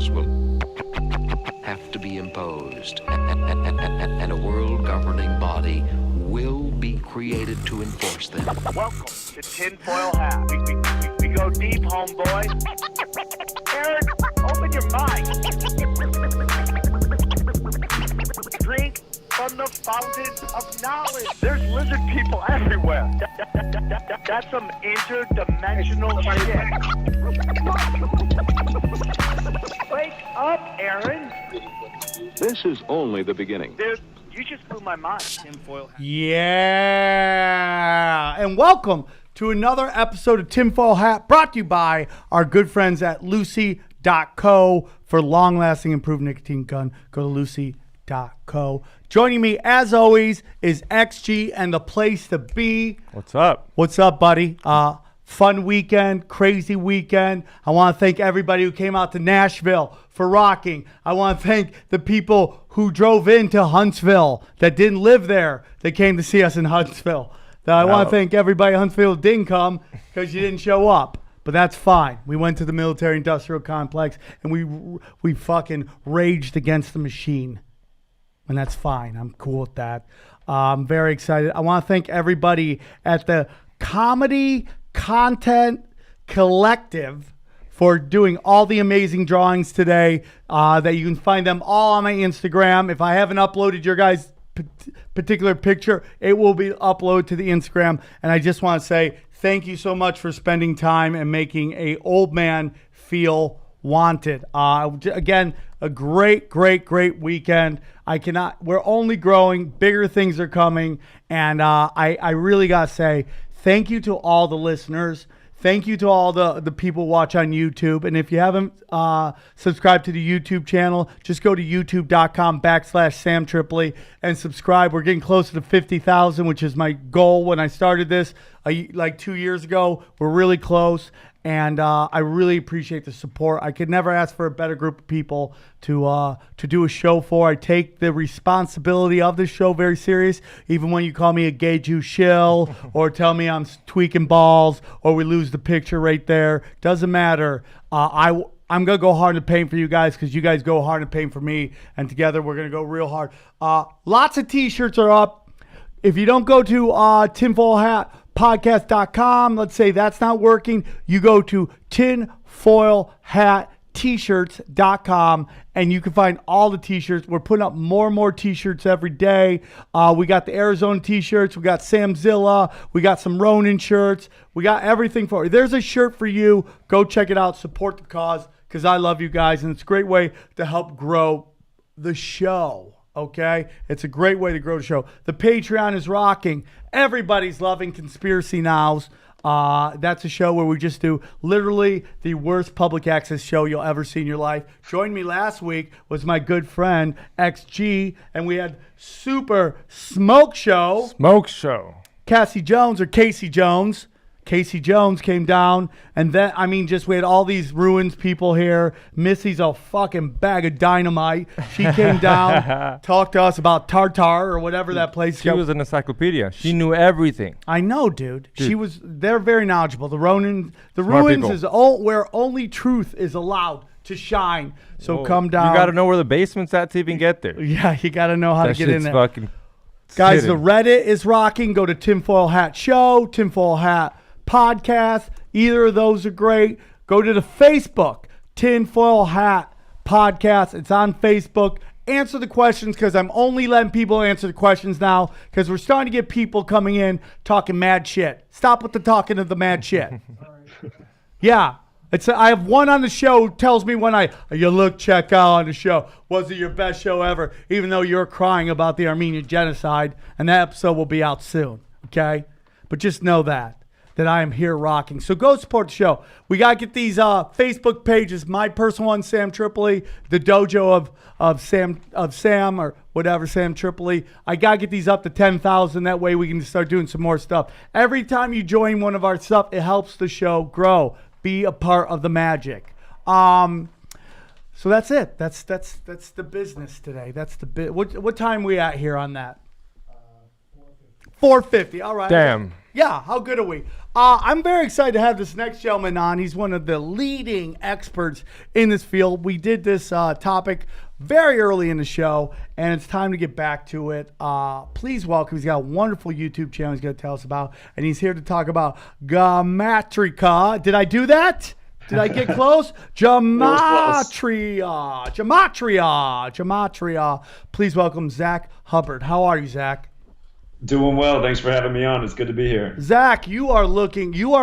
laws will have to be imposed, and a world governing body will be created to enforce them. Welcome to Tinfoil Hat. We go deep, homeboy. Aaron, open your mind. Drink from the fountain of knowledge. There's lizard people everywhere. That's some interdimensional shit. Wake up, Aaron. This is only the beginning. Dude, you just blew my mind. Tinfoil Hat. Yeah, and welcome to another episode of Tinfoil Hat, brought to you by our good friends at Lucy.co. For long-lasting improved nicotine gun, go to Lucy.co. Joining me, as always, is XG and the place to be. What's up? What's up, buddy? Fun weekend, crazy weekend. I want to thank everybody who came out to Nashville for rocking. I want to thank the people who drove into Huntsville that didn't live there that came to see us in Huntsville. I want to thank everybody in Huntsville who didn't come because you didn't show up. But that's fine. We went to the military industrial complex and we fucking raged against the machine. And that's fine. I'm cool with that. I'm very excited. I want to thank everybody at the Comedy Content Collective for doing all the amazing drawings today. That you can find them all on my Instagram. If I haven't uploaded your guys' particular picture, it will be uploaded to the Instagram. And I just want to say thank you so much for spending time and making a old man feel wanted. Again, a great weekend. We're only growing. Bigger things are coming. And I really got to say thank you to all the listeners. Thank you to all the people who watch on YouTube. And if you haven't subscribed to the YouTube channel, just go to youtube.com/Sam Tripoli and subscribe. We're getting closer to 50,000, which is my goal when I started this like 2 years ago. We're really close. And I really appreciate the support. I could never ask for a better group of people to do a show for. I take the responsibility of this show very serious, even when you call me a gay Jew shill or tell me I'm tweaking balls or we lose the picture right there. Doesn't matter. I'm going to go hard in the paint for you guys because you guys go hard in the paint for me. And together we're going to go real hard. Lots of T-shirts are up. If you don't go to Tinfoil Hat podcast.com, let's say that's not working, you go to tinfoilhattshirts.com and you can find all the t-shirts. We're putting up more and more t-shirts every day. We got the Arizona t-shirts, we got Samzilla, we got some Ronin shirts, we got everything for you. There's a shirt for you. Go check it out, support the cause, because I love you guys and it's a great way to help grow the show. Okay, it's a great way to grow the show. The Patreon is rocking. Everybody's loving Conspiracy Nows. That's a show where we just do literally the worst public access show you'll ever see in your life. Joining me last week was my good friend XG, and we had Super Smoke Show. Smoke Show. Casey Jones Casey Jones came down, and then, we had all these ruins people here. Missy's a fucking bag of dynamite. She came down, talked to us about Tartar or whatever that place. She was an encyclopedia. She knew everything. I know, dude. They're very knowledgeable. The ruins people. is where only truth is allowed to shine. So come down. You got to know where the basement's at to even get there. Yeah, you got to know how to get in there. Fucking guys, sitting. the Reddit is rocking. Go to Tinfoil Hat Show, Tinfoil Hat Podcast. Either of those are great. Go to the Facebook, Tinfoil Hat Podcast. It's on Facebook. Answer the questions because I'm only letting people answer the questions now because we're starting to get people coming in talking mad shit. Stop with the talking of the mad shit. Yeah. I have one on the show who tells me when you look check out on the show. Was it your best show ever? Even though you're crying about the Armenian genocide. And that episode will be out soon. Okay? But just know that I am here rocking. So go support the show. We got to get these Facebook pages. My personal one, Sam Tripoli. The dojo of Sam or whatever, Sam Tripoli. I got to get these up to 10,000. That way we can start doing some more stuff. Every time you join one of our stuff, it helps the show grow. Be a part of the magic. So that's it. That's the business today. That's the bit. What time are we at here on that? 450. All right. Damn. Yeah, how good are we? I'm very excited to have this next gentleman on. He's one of the leading experts in this field. We did this topic very early in the show, and it's time to get back to it. Please welcome. He's got a wonderful YouTube channel he's going to tell us about, and he's here to talk about Gematria. Did I do that? Did I get close? Gematria. Please welcome Zach Hubbard. How are you, Zach? Doing well. Thanks for having me on. It's good to be here. Zach, you are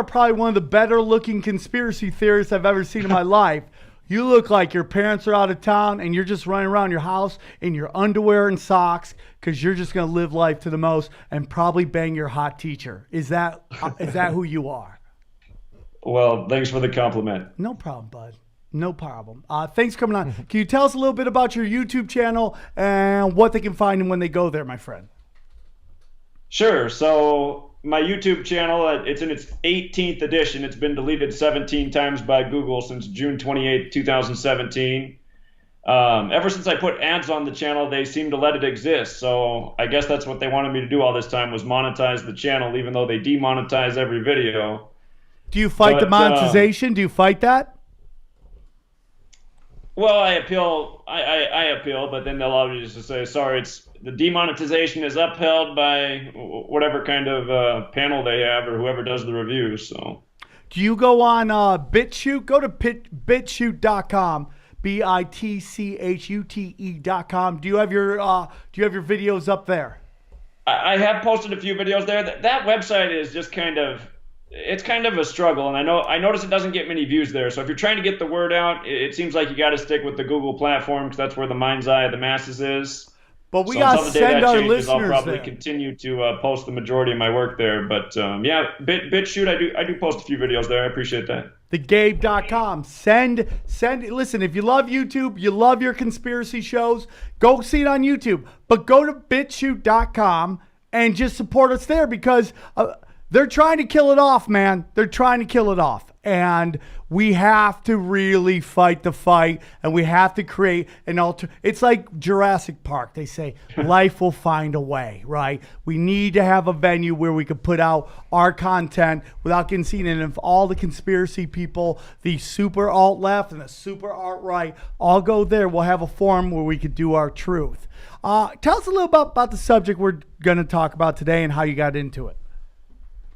probably one of the better looking conspiracy theorists I've ever seen in my life. You look like your parents are out of town and you're just running around your house in your underwear and socks because you're just going to live life to the most and probably bang your hot teacher. Is that who you are? Well, thanks for the compliment. No problem, bud. No problem. Thanks for coming on. Can you tell us a little bit about your YouTube channel and what they can find when they go there, my friend? Sure. So my YouTube channel, it's in its 18th edition. It's been deleted 17 times by Google since June 28, 2017. Ever since I put ads on the channel, they seem to let it exist. So I guess that's what they wanted me to do all this time, was monetize the channel, even though they demonetize every video. Do you fight the monetization? Do you fight that? Well, I appeal, but then they'll always just say, sorry, the demonetization is upheld by whatever kind of panel they have or whoever does the review. So, do you go on BitChute? Go to bitchute.com, BITCHUTE.com. Do you have your videos up there? I have posted a few videos there. That website is just it's kind of a struggle, and I notice it doesn't get many views there. So if you're trying to get the word out, it seems like you got to stick with the Google platform because that's where the mind's eye of the masses is. But we got to send our listeners I'll probably there. continue to post the majority of my work there. But yeah, BitChute, I do post a few videos there. I appreciate that. TheGabe.com. Listen, if you love YouTube, you love your conspiracy shows, go see it on YouTube. But go to BitChute.com and just support us there because they're trying to kill it off, man. They're trying to kill it off. And we have to really fight the fight, and we have to create an It's like Jurassic Park. They say life will find a way, right? We need to have a venue where we could put out our content without getting seen. And if all the conspiracy people, the super alt left and the super alt right, all go there, we'll have a forum where we could do our truth. Tell us a little about the subject we're going to talk about today and how you got into it.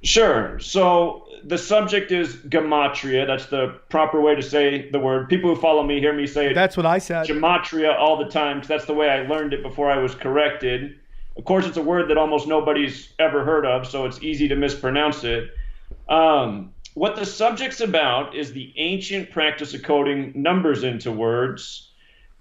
Sure. So the subject is Gematria. That's the proper way to say the word. People who follow me hear me say it. That's what I said. Gematria all the time because that's the way I learned it before I was corrected. Of course, it's a word that almost nobody's ever heard of, so it's easy to mispronounce it. What the subject's about is the ancient practice of coding numbers into words.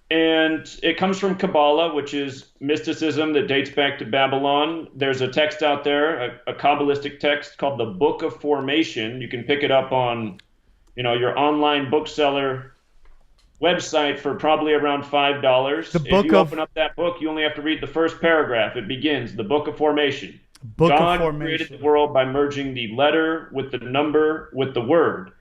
And it comes from Kabbalah, which is mysticism that dates back to Babylon. There's a text out there, a Kabbalistic text called the Book of Formation. You can pick it up on, your online bookseller website for probably around $5. If you open up that book, you only have to read the first paragraph. It begins, the Book of Formation. God created the world by merging the letter with the number with the word.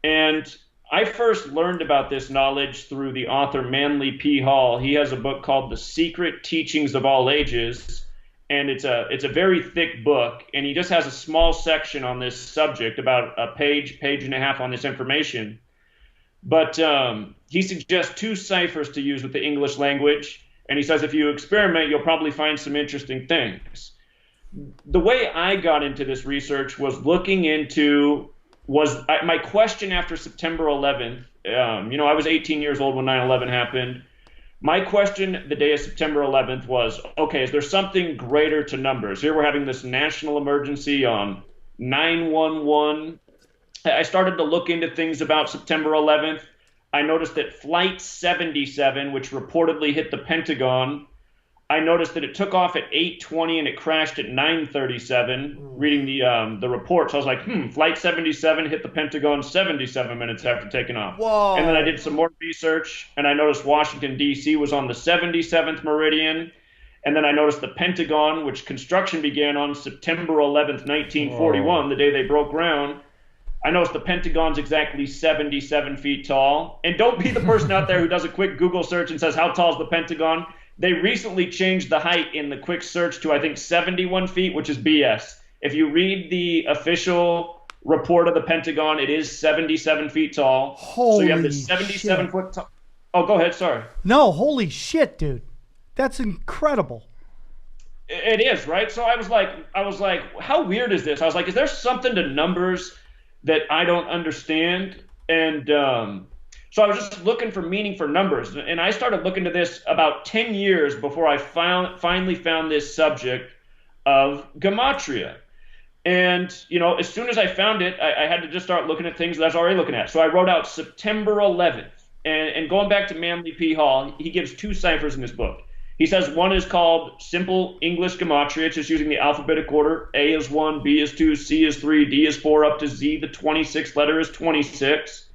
And I first learned about this knowledge through the author Manly P. Hall. He has a book called The Secret Teachings of All Ages, and it's a very thick book, and he just has a small section on this subject, about a page and a half on this information. But he suggests 2 ciphers to use with the English language, and he says if you experiment, you'll probably find some interesting things. The way I got into this research was my question after September 11th. I was 18 years old when 9/11 happened. My question the day of September 11th was, okay, is there something greater to numbers? Here we're having this national emergency on 911. I started to look into things about September 11th. I noticed that Flight 77, which reportedly hit the Pentagon, I noticed that it took off at 8:20 and it crashed at 9:37. Reading the reports, I was like, Flight 77 hit the Pentagon 77 minutes after taking off. Whoa. And then I did some more research, and I noticed Washington, D.C. was on the 77th meridian. And then I noticed the Pentagon, which construction began on September 11th, 1941, the day they broke ground. I noticed the Pentagon's exactly 77 feet tall. And don't be the person out there who does a quick Google search and says, how tall is the Pentagon? They recently changed the height in the quick search to, I think, 71 feet, which is BS. If you read the official report of the Pentagon, it is 77 feet tall. So you have this 77 foot tall. Oh, go ahead. Sorry. No, holy shit, dude. That's incredible. It is, right? So I was like, how weird is this? I was like, is there something to numbers that I don't understand? And so I was just looking for meaning for numbers. And I started looking to this about 10 years before I finally found this subject of Gematria. And, you know, as soon as I found it, I had to just start looking at things that I was already looking at. So I wrote out September 11th. And going back to Manly P. Hall, he gives two ciphers in his book. He says one is called Simple English Gematria. It's just using the alphabetic order. A is 1, B is 2, C is 3, D is 4, up to Z. The 26th letter is 26.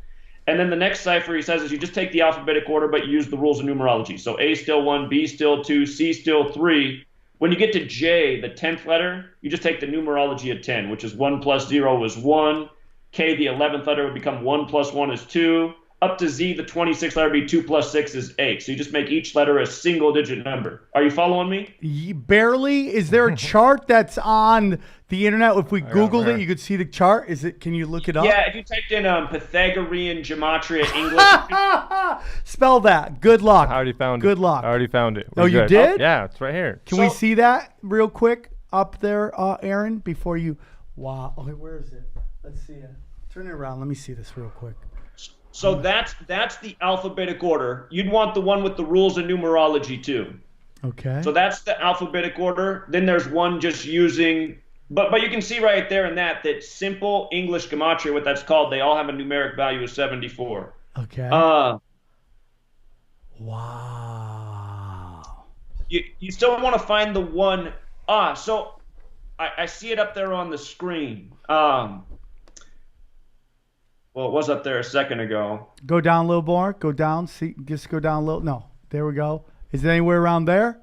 And then the next cipher he says is you just take the alphabetic order, but you use the rules of numerology. So A still 1, B still 2, C still 3. When you get to J, the 10th letter, you just take the numerology of 10, which is 1 plus 0 is 1. K, the 11th letter, would become 1 plus 1 is 2. Up to Z, the 26th letter, would be 2 plus 6 is 8. So you just make each letter a single-digit number. Are you following me? Barely. Is there a chart that's on the internet? If we Googled it, you could see the chart. Can you look it up? Yeah, if you typed in Pythagorean Gematria English. Spell that. Good luck. I already found it. Good luck. I already found it. Oh, you did? Yeah, it's right here. Can we see that real quick up there, Aaron, before you... Wow. Okay, where is it? Let's see it. Turn it around. Let me see this real quick. So that's the alphabetic order. You'd want the one with the rules of numerology too. Okay. So that's the alphabetic order. Then there's one just using, but you can see right there in that simple English Gematria, what that's called, they all have a numeric value of 74. Okay. Wow. You still want to find the one. So I see it up there on the screen. Well, it was up there a second ago. Go down a little more. Go down. See, just go down a little. No, there we go. Is it anywhere around there?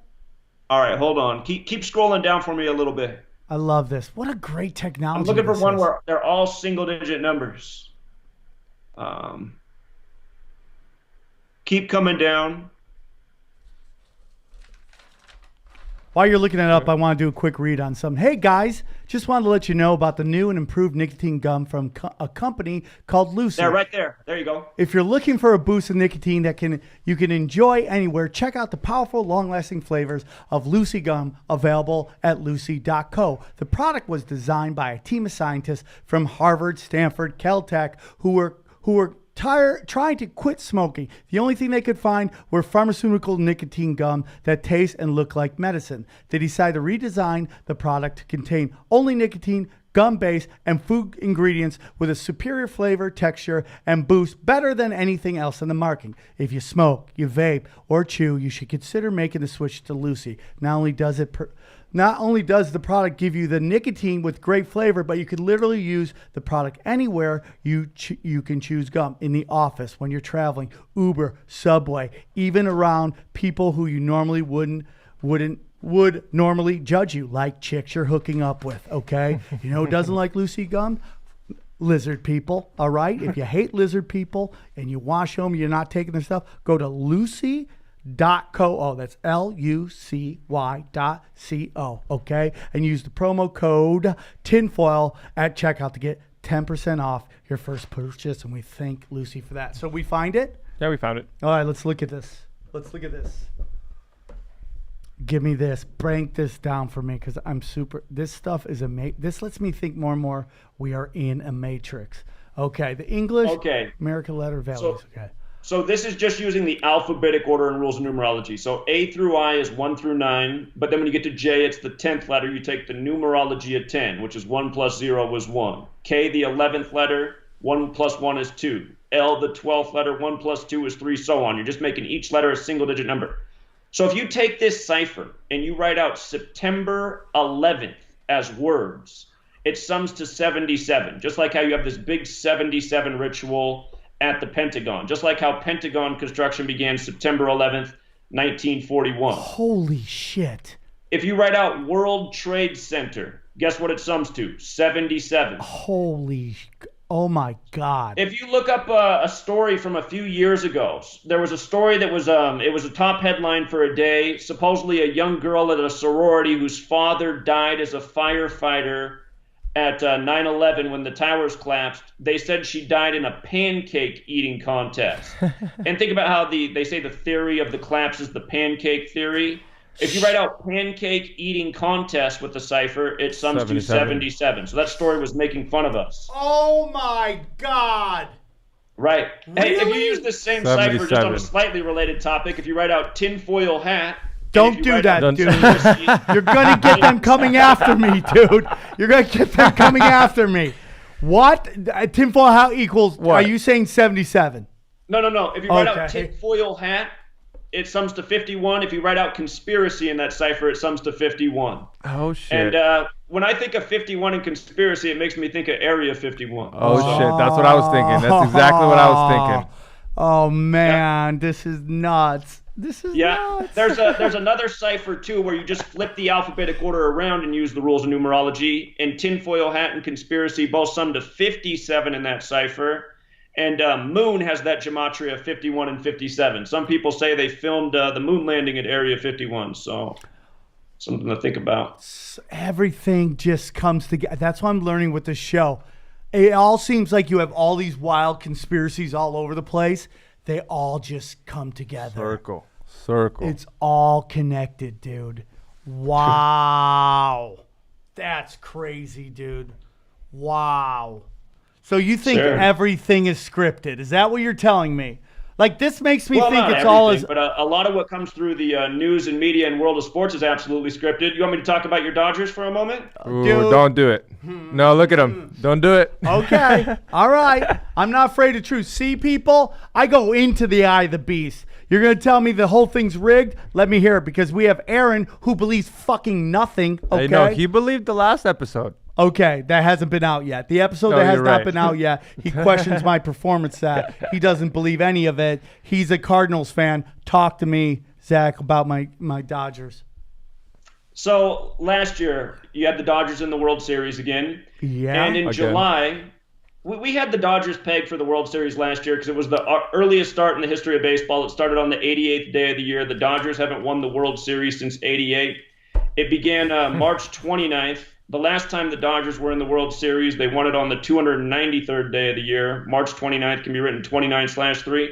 All right, hold on. Keep scrolling down for me a little bit. I love this. What a great technology. I'm looking for one where they're all single-digit numbers. Keep coming down. While you're looking it up, I want to do a quick read on something. Hey, guys, just wanted to let you know about the new and improved nicotine gum from a company called Lucy. There, right there. There you go. If you're looking for a boost of nicotine that you can enjoy anywhere, check out the powerful, long-lasting flavors of Lucy gum available at lucy.co. The product was designed by a team of scientists from Harvard, Stanford, Caltech who were trying to quit smoking. The only thing they could find were pharmaceutical nicotine gum that taste and look like medicine. They decided to redesign the product to contain only nicotine, gum base, and food ingredients with a superior flavor, texture, and boost better than anything else in the market. If you smoke, you vape, or chew, you should consider making the switch to Lucy. Not only does the product give you the nicotine with great flavor, but you can literally use the product anywhere you can choose gum. In the office, when you're traveling, Uber, Subway, even around people who you normally would normally judge you, like chicks you're hooking up with, okay? You know who doesn't like Lucy gum? Lizard people, all right? If you hate lizard people and you wash them, you're not taking their stuff, go to lucy.co. Oh, that's lucy.co, okay? And use the promo code tinfoil at checkout to get 10% off your first purchase, and we thank Lucy for that. So we find it? Yeah, we found it. All right, let's look at this. Give me this. Break this down for me because I'm super. This stuff is this lets me think more and more we are in a matrix. Okay, the English, American letter values. So this is just using the alphabetic order and rules of numerology. So A through I is 1 through 9, but then when you get to J, it's the 10th letter. You take the numerology of 10, which is 1 plus 0 was 1. K, the 11th letter, 1 plus 1 is 2. L, the 12th letter, 1 plus 2 is 3, so on. You're just making each letter a single-digit number. So if you take this cipher and you write out September 11th as words, it sums to 77, just like how you have this big 77 ritual at the Pentagon, just like how Pentagon construction began September 11th, 1941. Holy shit. If you write out World Trade Center, guess what it sums to? 77. Oh my God. If you look up a story from a few years ago, there was a story that was it was a top headline for a day. Supposedly, a young girl at a sorority whose father died as a firefighter at 9/11 when the towers collapsed. They said she died in a pancake eating contest. And think about how they say the theory of the collapse is the pancake theory. If you write out pancake eating contest with the cipher, it sums to 77. So that story was making fun of us. Oh my God. Right. Hey, if you Really? use this same cipher just on 77. a slightly related topic, if you write out tinfoil hat. Don't do that, Don't- dude. You're going to get them coming after me, dude. You're going to get them coming after me. What? Tinfoil hat equals, What? are you saying 77? No. If you write out Okay. tinfoil hat, it sums to 51. If you write out conspiracy in that cipher, it sums to 51. Oh shit. And when I think of 51 in conspiracy, it makes me think of Area 51. oh shit. That's what I was thinking. That's exactly what I was thinking. Oh, man. This is nuts. This is Yeah, nuts. there's another cipher too where you just flip the alphabetic order around and use the rules of numerology. And tinfoil hat and conspiracy both sum to 57 in that cipher. And Moon has that gematria 51 and 57. Some people say they filmed the moon landing at Area 51, so something to think about. Everything just comes together. That's what I'm learning with this show. It all seems like you have all these wild conspiracies all over the place. They all just come together. Circle. It's all connected, dude. Wow. That's crazy, dude. Wow. So you think Sure. everything is scripted? Is that what you're telling me? Like, this makes me Well, think not it's all everything, as... but a lot of what comes through the news and media and world of sports is absolutely scripted. You want me to talk about your Dodgers for a moment? Ooh, Dude. don't do it. No, look at him. Don't do it. Okay. All right. I'm not afraid of truth. See, people, I go into the eye of the beast. You're going to tell me the whole thing's rigged? Let me hear it, because we have Aaron who believes fucking nothing. Okay. Hey, no, he believed the last episode. Okay, that hasn't been out yet. The episode No, that has you're not right. been out yet, he questions my performance that. He doesn't believe any of it. He's a Cardinals fan. Talk to me, Zach, about my Dodgers. So last year, you had the Dodgers in the World Series again. Yeah. And in Again. July, we had the Dodgers pegged for the World Series last year because it was the earliest start in the history of baseball. It started on the 88th day of the year. The Dodgers haven't won the World Series since 88. It began March 29th. The last time the Dodgers were in the World Series, they won it on the 293rd day of the year. March 29th can be written 29/3.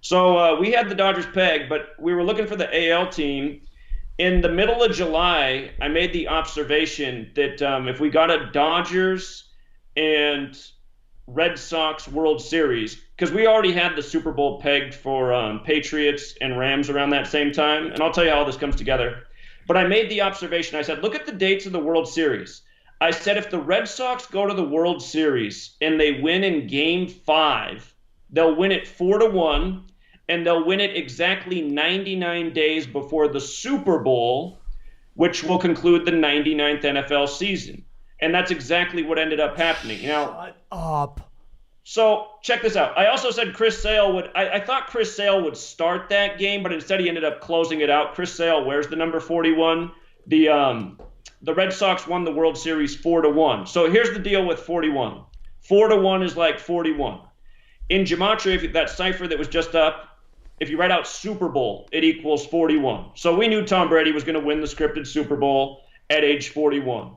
So we had the Dodgers pegged, but we were looking for the AL team. In the middle of July, I made the observation that if we got a Dodgers and Red Sox World Series, because we already had the Super Bowl pegged for Patriots and Rams around that same time, and I'll tell you how all this comes together. But I made the observation. I said, look at the dates of the World Series. I said, if the Red Sox go to the World Series and they win in Game 5, they'll win it 4-1, and they'll win it exactly 99 days before the Super Bowl, which will conclude the 99th NFL season. And that's exactly what ended up happening. Now, Shut up. so check this out. I also said Chris Sale would. I thought Chris Sale would start that game, but instead he ended up closing it out. Chris Sale wears the number 41. The Red Sox won the World Series 4-1. So here's the deal with 41. 4-1 is like 41. In Gematria, if that cipher that was just up, if you write out Super Bowl, it equals 41. So we knew Tom Brady was going to win the scripted Super Bowl at age 41,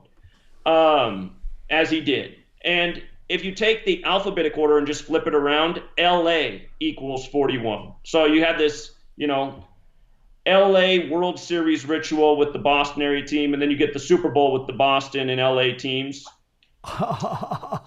as he did. And if you take the alphabetic order and just flip it around, LA equals 41. So you have this, LA World Series ritual with the Boston area team, and then you get the Super Bowl with the Boston and LA teams.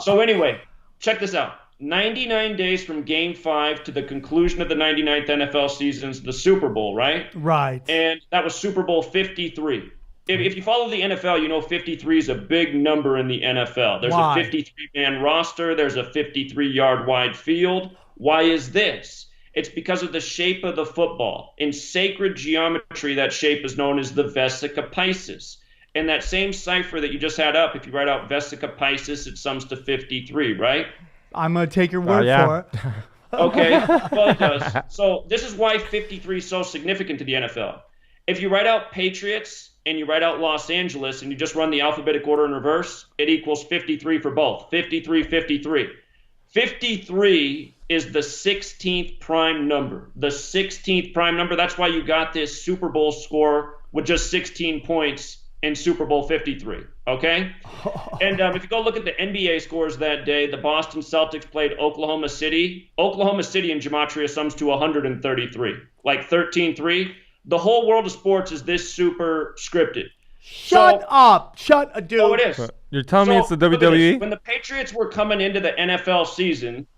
So anyway, check this out. 99 days from Game 5 to the conclusion of the 99th NFL season's the Super Bowl, right? Right. And that was Super Bowl 53. If you follow the NFL, you know 53 is a big number in the NFL. There's Why? a 53-man roster. There's a 53-yard wide field. Why is this? It's because of the shape of the football. In sacred geometry, that shape is known as the Vesica Piscis. And that same cipher that you just had up, if you write out Vesica Piscis, it sums to 53, right? I'm going to take your word yeah. for it. Okay, well, it does. So this is why 53 is so significant to the NFL. If you write out Patriots and you write out Los Angeles and you just run the alphabetic order in reverse, it equals 53 for both. 53, 53. 53 is the 16th prime number. The 16th prime number. That's why you got this Super Bowl score with just 16 points in Super Bowl 53. Okay? And if you go look at the NBA scores that day, the Boston Celtics played Oklahoma City. Oklahoma City in Gematria sums to 133, like 13-3. The whole world of sports is this super scripted. Shut up. Dude. Oh, it is. You're telling me it's the WWE? When the Patriots were coming into the NFL season,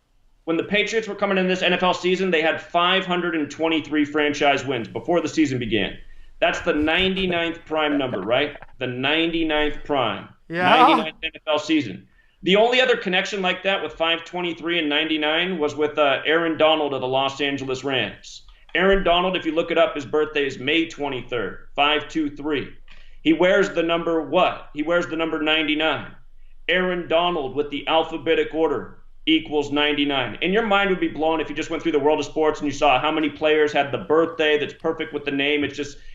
they had 523 franchise wins before the season began. That's the 99th prime number, right? The 99th prime. Yeah. 99th NFL season. The only other connection like that with 523 and 99 was with Aaron Donald of the Los Angeles Rams. Aaron Donald, if you look it up, his birthday is May 23rd, 523. He wears the number what? He wears the number 99. Aaron Donald with the alphabetic order equals 99. And your mind would be blown if you just went through the world of sports and you saw how many players had the birthday that's perfect with the name.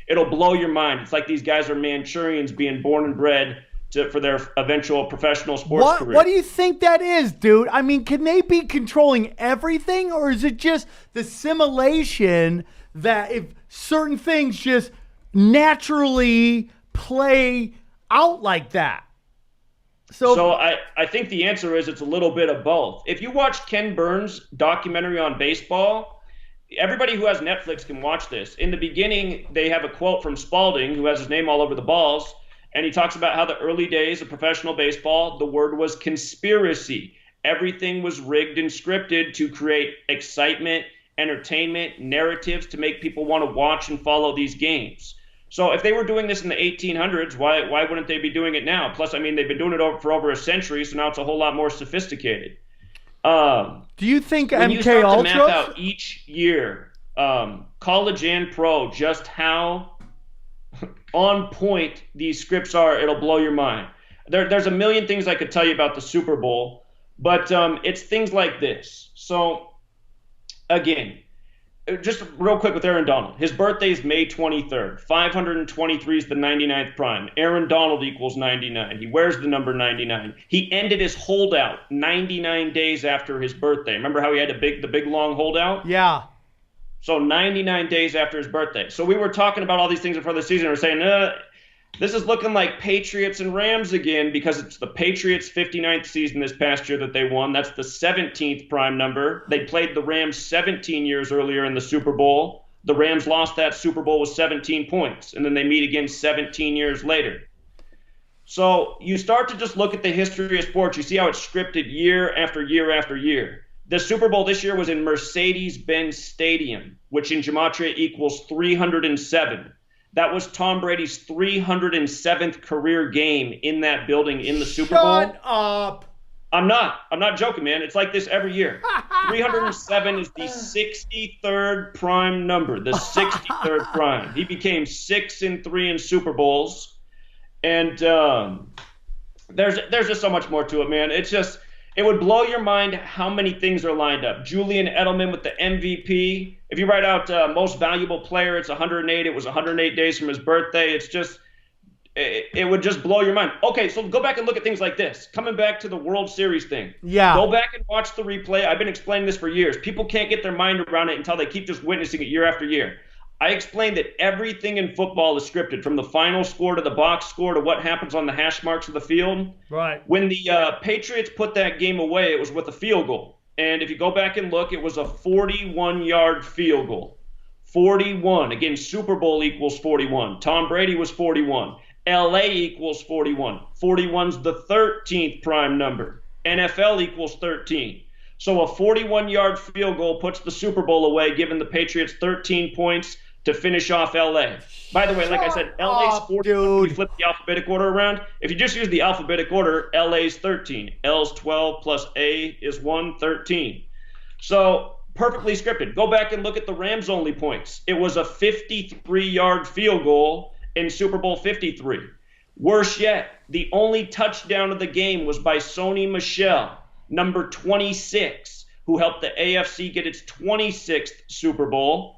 It'll blow your mind. It's like these guys are Manchurians being born and bred for their eventual professional sports career. What do you think that is, dude? I mean, can they be controlling everything, or is it just the simulation that if certain things just naturally play out like that? So I think the answer is it's a little bit of both. If you watch Ken Burns' documentary on baseball, everybody who has Netflix can watch this. In the beginning, they have a quote from Spalding, who has his name all over the balls, and he talks about how the early days of professional baseball, the word was conspiracy. Everything was rigged and scripted to create excitement, entertainment, narratives to make people want to watch and follow these games. So if they were doing this in the 1800s, why wouldn't they be doing it now? Plus, I mean, they've been doing it for over a century, so now it's a whole lot more sophisticated. Do you think when MK you start Ultra? to map out each year, college and pro, just how on point these scripts are, it'll blow your mind. There's a million things I could tell you about the Super Bowl, but it's things like this. So, again, just real quick with Aaron Donald. His birthday is May 23rd. 523 is the 99th prime. Aaron Donald equals 99. He wears the number 99. He ended his holdout 99 days after his birthday. Remember how he had the big long holdout? Yeah. So 99 days after his birthday. So we were talking about all these things before the season. We're saying, this is looking like Patriots and Rams again because it's the Patriots' 59th season this past year that they won. That's the 17th prime number. They played the Rams 17 years earlier in the Super Bowl. The Rams lost that Super Bowl with 17 points, and then they meet again 17 years later. So you start to just look at the history of sports. You see how it's scripted year after year after year. The Super Bowl this year was in Mercedes-Benz Stadium, which in Gematria equals 307. That was Tom Brady's 307th career game in that building in the Super Bowl. Shut up. I'm not joking, man. It's like this every year. 307 is the 63rd prime number, the 63rd prime. He became 6-3 in Super Bowls. And there's just so much more to it, man. It would blow your mind how many things are lined up. Julian Edelman with the MVP. If you write out most valuable player, it's 108. It was 108 days from his birthday. It would just blow your mind. Okay, so go back and look at things like this. Coming back to the World Series thing. Yeah. Go back and watch the replay. I've been explaining this for years. People can't get their mind around it until they keep just witnessing it year after year. I explained that everything in football is scripted, from the final score to the box score to what happens on the hash marks of the field. Right. When the Patriots put that game away, it was with a field goal. And if you go back and look, it was a 41-yard field goal. 41. Again, Super Bowl equals 41. Tom Brady was 41. LA equals 41. 41's the 13th prime number. NFL equals 13. So a 41-yard field goal puts the Super Bowl away, giving the Patriots 13 points to finish off LA. By the way, like I said, LA's 41. We flip the alphabetic order around. If you just use the alphabetic order, LA's 13. L's 12 plus A is 1, 13. So perfectly scripted. Go back and look at the Rams' only points. It was a 53-yard field goal in Super Bowl 53. Worse yet, the only touchdown of the game was by Sony Michel, number 26, who helped the AFC get its 26th Super Bowl.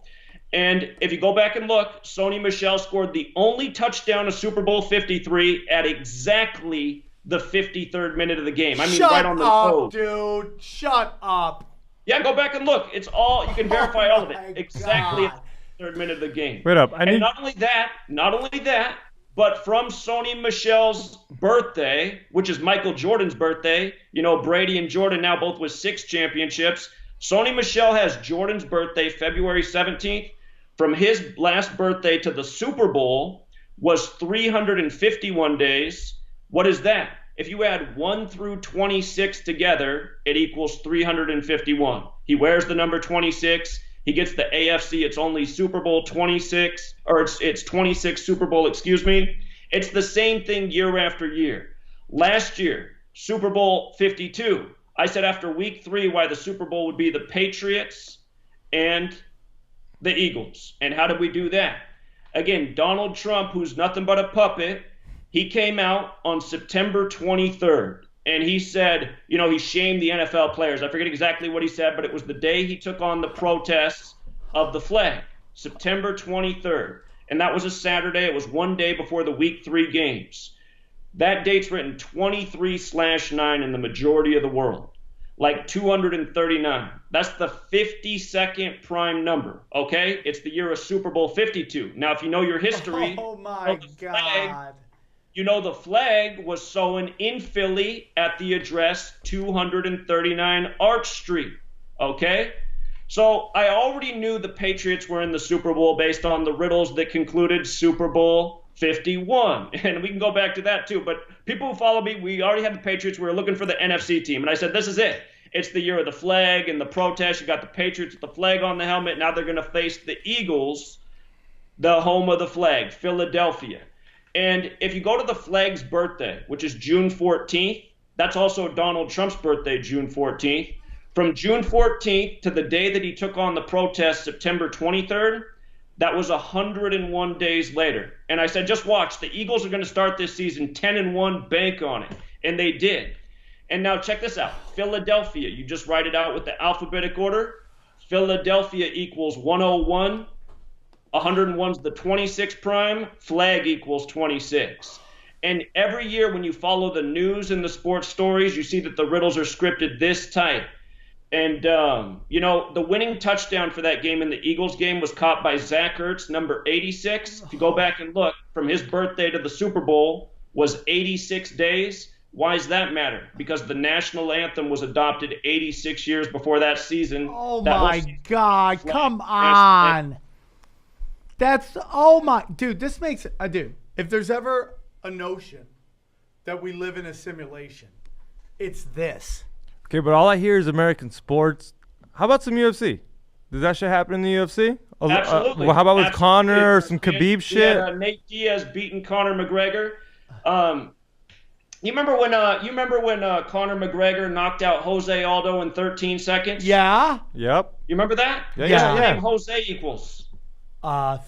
And if you go back and look, Sony Michel scored the only touchdown of Super Bowl 53 at exactly the 53rd minute of the game. I mean, Shut right on the up, nose. dude. Shut up. Yeah, go back and look. It's all, you can verify all of it. my Exactly God. at the 3rd minute of the game. Wait up. And not only that, but from Sony Michel's birthday, which is Michael Jordan's birthday, you know, Brady and Jordan now both with 6 championships. Sony Michel has Jordan's birthday, February 17th. From his last birthday to the Super Bowl was 351 days. What is that? If you add 1 through 26 together, it equals 351. He wears the number 26. He gets the AFC. It's only Super Bowl 26, or it's 26 Super Bowl, excuse me. It's the same thing year after year. Last year, Super Bowl 52. I said after week 3 why the Super Bowl would be the Patriots and the Eagles. And how did we do that? Again, Donald Trump, who's nothing but a puppet, he came out on September 23rd. And he said, you know, he shamed the NFL players. I forget exactly what he said, but it was the day he took on the protests of the flag, September 23rd. And that was a Saturday. It was one day before the week 3 games. That date's written 23/9 in the majority of the world, like 239. That's the 52nd prime number, okay? It's the year of Super Bowl 52. Now, if you know your history, Oh, my God. you know the flag was sewn in Philly at the address 239 Arch Street, okay? So I already knew the Patriots were in the Super Bowl based on the riddles that concluded Super Bowl 51. And we can go back to that too. But people who follow me, we already had the Patriots. We were looking for the NFC team. And I said, this is it. It's the year of the flag and the protest. You got the Patriots with the flag on the helmet. Now they're going to face the Eagles, the home of the flag, Philadelphia. And if you go to the flag's birthday, which is June 14th, that's also Donald Trump's birthday, June 14th. From June 14th to the day that he took on the protest, September 23rd, that was 101 days later. And I said, just watch. The Eagles are going to start this season 10-1, bank on it. And they did. And now check this out. Philadelphia, you just write it out with the alphabetic order. Philadelphia equals 101. 101's the 26 prime. Flag equals 26. And every year when you follow the news and the sports stories, you see that the riddles are scripted this tight. And, you know, the winning touchdown for that game in the Eagles game was caught by Zachary, number 86. If you go back and look, from his birthday to the Super Bowl was 86 days. Why does that matter? Because the national anthem was adopted 86 years before that season. Oh, that my God. Come on. That's, oh, my. Dude, this makes, dude, if there's ever a notion that we live in a simulation, it's this. Okay, but all I hear is American sports. How about some UFC? Does that shit happen in the UFC? Absolutely. Well, how about with Absolutely. Conor or some Khabib shit? Yeah, Nate Diaz beating Conor McGregor. You remember when Conor McGregor knocked out Jose Aldo in 13 seconds? Yeah. Yep. You remember that? Yeah, Guess yeah, what yeah. name Jose equals?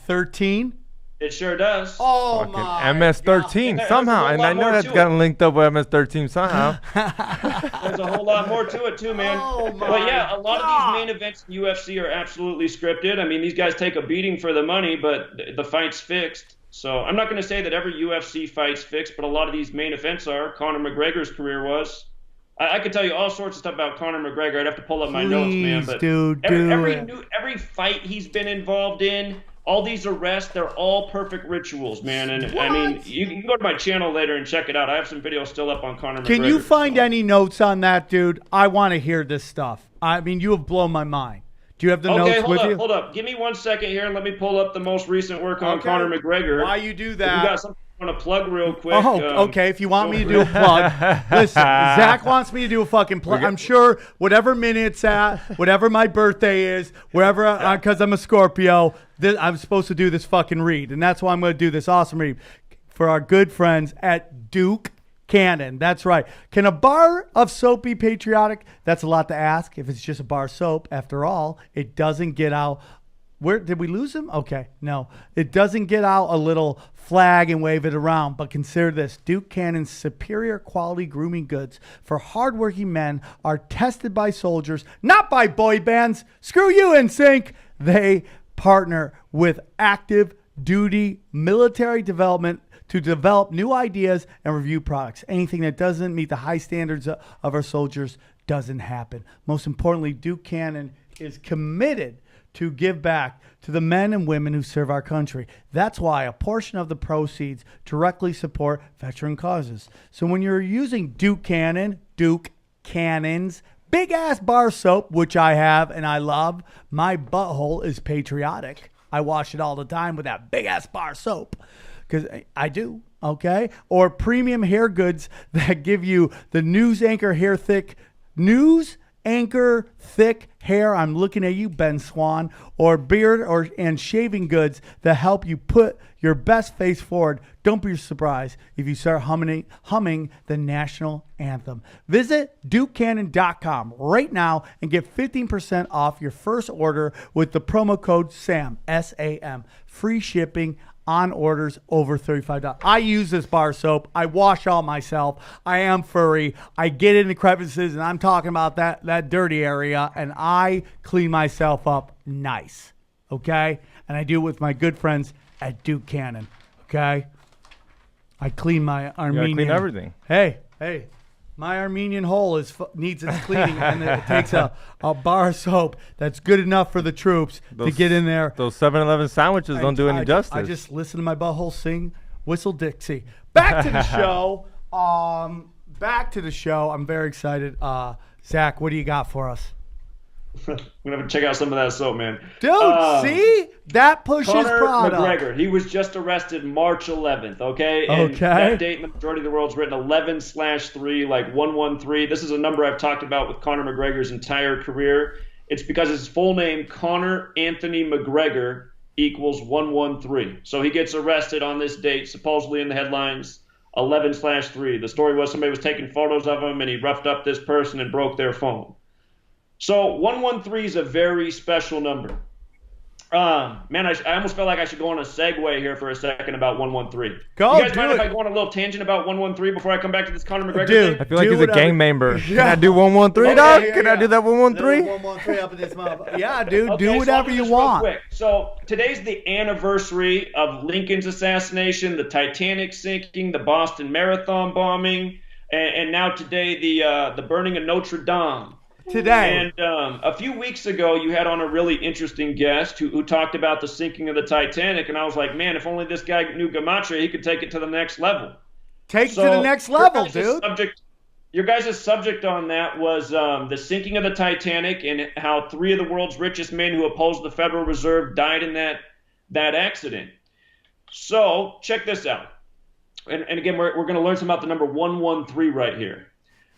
13. It sure does. Oh, Fucking my MS-13 God. somehow. There's a And lot I know more that's to it. gotten linked up with MS-13 somehow. There's a whole lot more to it too, man. Oh, my But yeah, a lot God. of these main events in UFC are absolutely scripted. I mean, these guys take a beating for the money, but the fight's fixed. So I'm not going to say that every UFC fight's fixed, but a lot of these main events are. Conor McGregor's career was. I could tell you all sorts of stuff about Conor McGregor. I'd have to pull up my notes, man. But dude, every fight he's been involved in, all these arrests, they're all perfect rituals, man. And I mean, you can go to my channel later and check it out. I have some videos still up on Conor McGregor. Can you find any notes on that, dude? I want to hear this stuff. I mean, you have blown my mind. Do you have the notes with you? Hold up. Give me 1 second here and let me pull up the most recent work on Conor McGregor. Why you do If that? you got something you want to plug real quick. Oh, okay. If you want me to do a plug, listen. Zach wants me to do a fucking plug. I'm sure whatever minute it's at, whatever my birthday is, wherever, because I'm a Scorpio, I'm supposed to do this fucking read, and that's why I'm going to do this awesome read for our good friends at Duke Cannon. That's right. Can a bar of soap be patriotic? That's a lot to ask. If it's just a bar of soap, after all, it doesn't get out. Where did we lose him? Okay, no. It doesn't get out a little flag and wave it around, but consider this. Duke Cannon's superior quality grooming goods for hardworking men are tested by soldiers, not by boy bands. Screw you, NSYNC. They partner with active duty military development to develop new ideas and review products. Anything that doesn't meet the high standards of our soldiers doesn't happen. Most importantly, Duke Cannon is committed to give back to the men and women who serve our country. That's why a portion of the proceeds directly support veteran causes. So when you're using Duke Cannon's big ass bar soap, which I have and I love, my butthole is patriotic. I wash it all the time with that big ass bar soap because I do. Okay. Or premium hair goods that give you the news anchor thick hair. I'm looking at you, Ben Swan. Or beard and shaving goods that help you put your best face forward. Don't be surprised if you start humming the national anthem. Visit DukeCannon.com right now and get 15% off your first order with the promo code SAM, S-A-M. Free shipping on orders over $35. I use this bar soap. I wash all myself. I am furry. I get into crevices, and I'm talking about that dirty area, and I clean myself up nice, okay? And I do it with my good friends at Duke Cannon, okay? I clean my Armenian. You gotta clean everything. Hey. My Armenian hole needs its cleaning, and it takes a bar of soap that's good enough for the troops to get in there. Those 7-Eleven sandwiches don't do any justice. I just listen to my butthole sing, Whistle Dixie. Back to the show. I'm very excited. Zach, what do you got for us? We're gonna have to check out some of that soap, man. Dude, see? That pushes Conor product. McGregor, he was just arrested March 11th, okay? And that date in the majority of the world's written 11/3, like 113. This is a number I've talked about with Conor McGregor's entire career. It's because his full name, Conor Anthony McGregor, equals 113. So he gets arrested on this date, supposedly in the headlines, 11/3. The story was somebody was taking photos of him, and he roughed up this person and broke their phone. So 113 is a very special number. Man, I almost felt like I should go on a segue here for a second about 113. Go, you guys mind do if it. I go on a little tangent about 113 before I come back to this Conor McGregor Dude. thing? I feel like he's a whatever. gang member. Yeah. Can I do 113, dog? Can I do that 113? 113 up in this motherfucker. Yeah, dude, Okay, do so whatever I'll do you this real want. quick. So today's the anniversary of Lincoln's assassination, the Titanic sinking, the Boston Marathon bombing, and now today the burning of Notre Dame. Today. And a few weeks ago, you had on a really interesting guest who talked about the sinking of the Titanic, and I was like, man, if only this guy knew Gematria, he could take it to the next level. Take it to the next level, dude. Your guys' subject on that was the sinking of the Titanic and how 3 of the world's richest men who opposed the Federal Reserve died in that accident. So check this out. And again, we're going to learn something about the number 113 right here.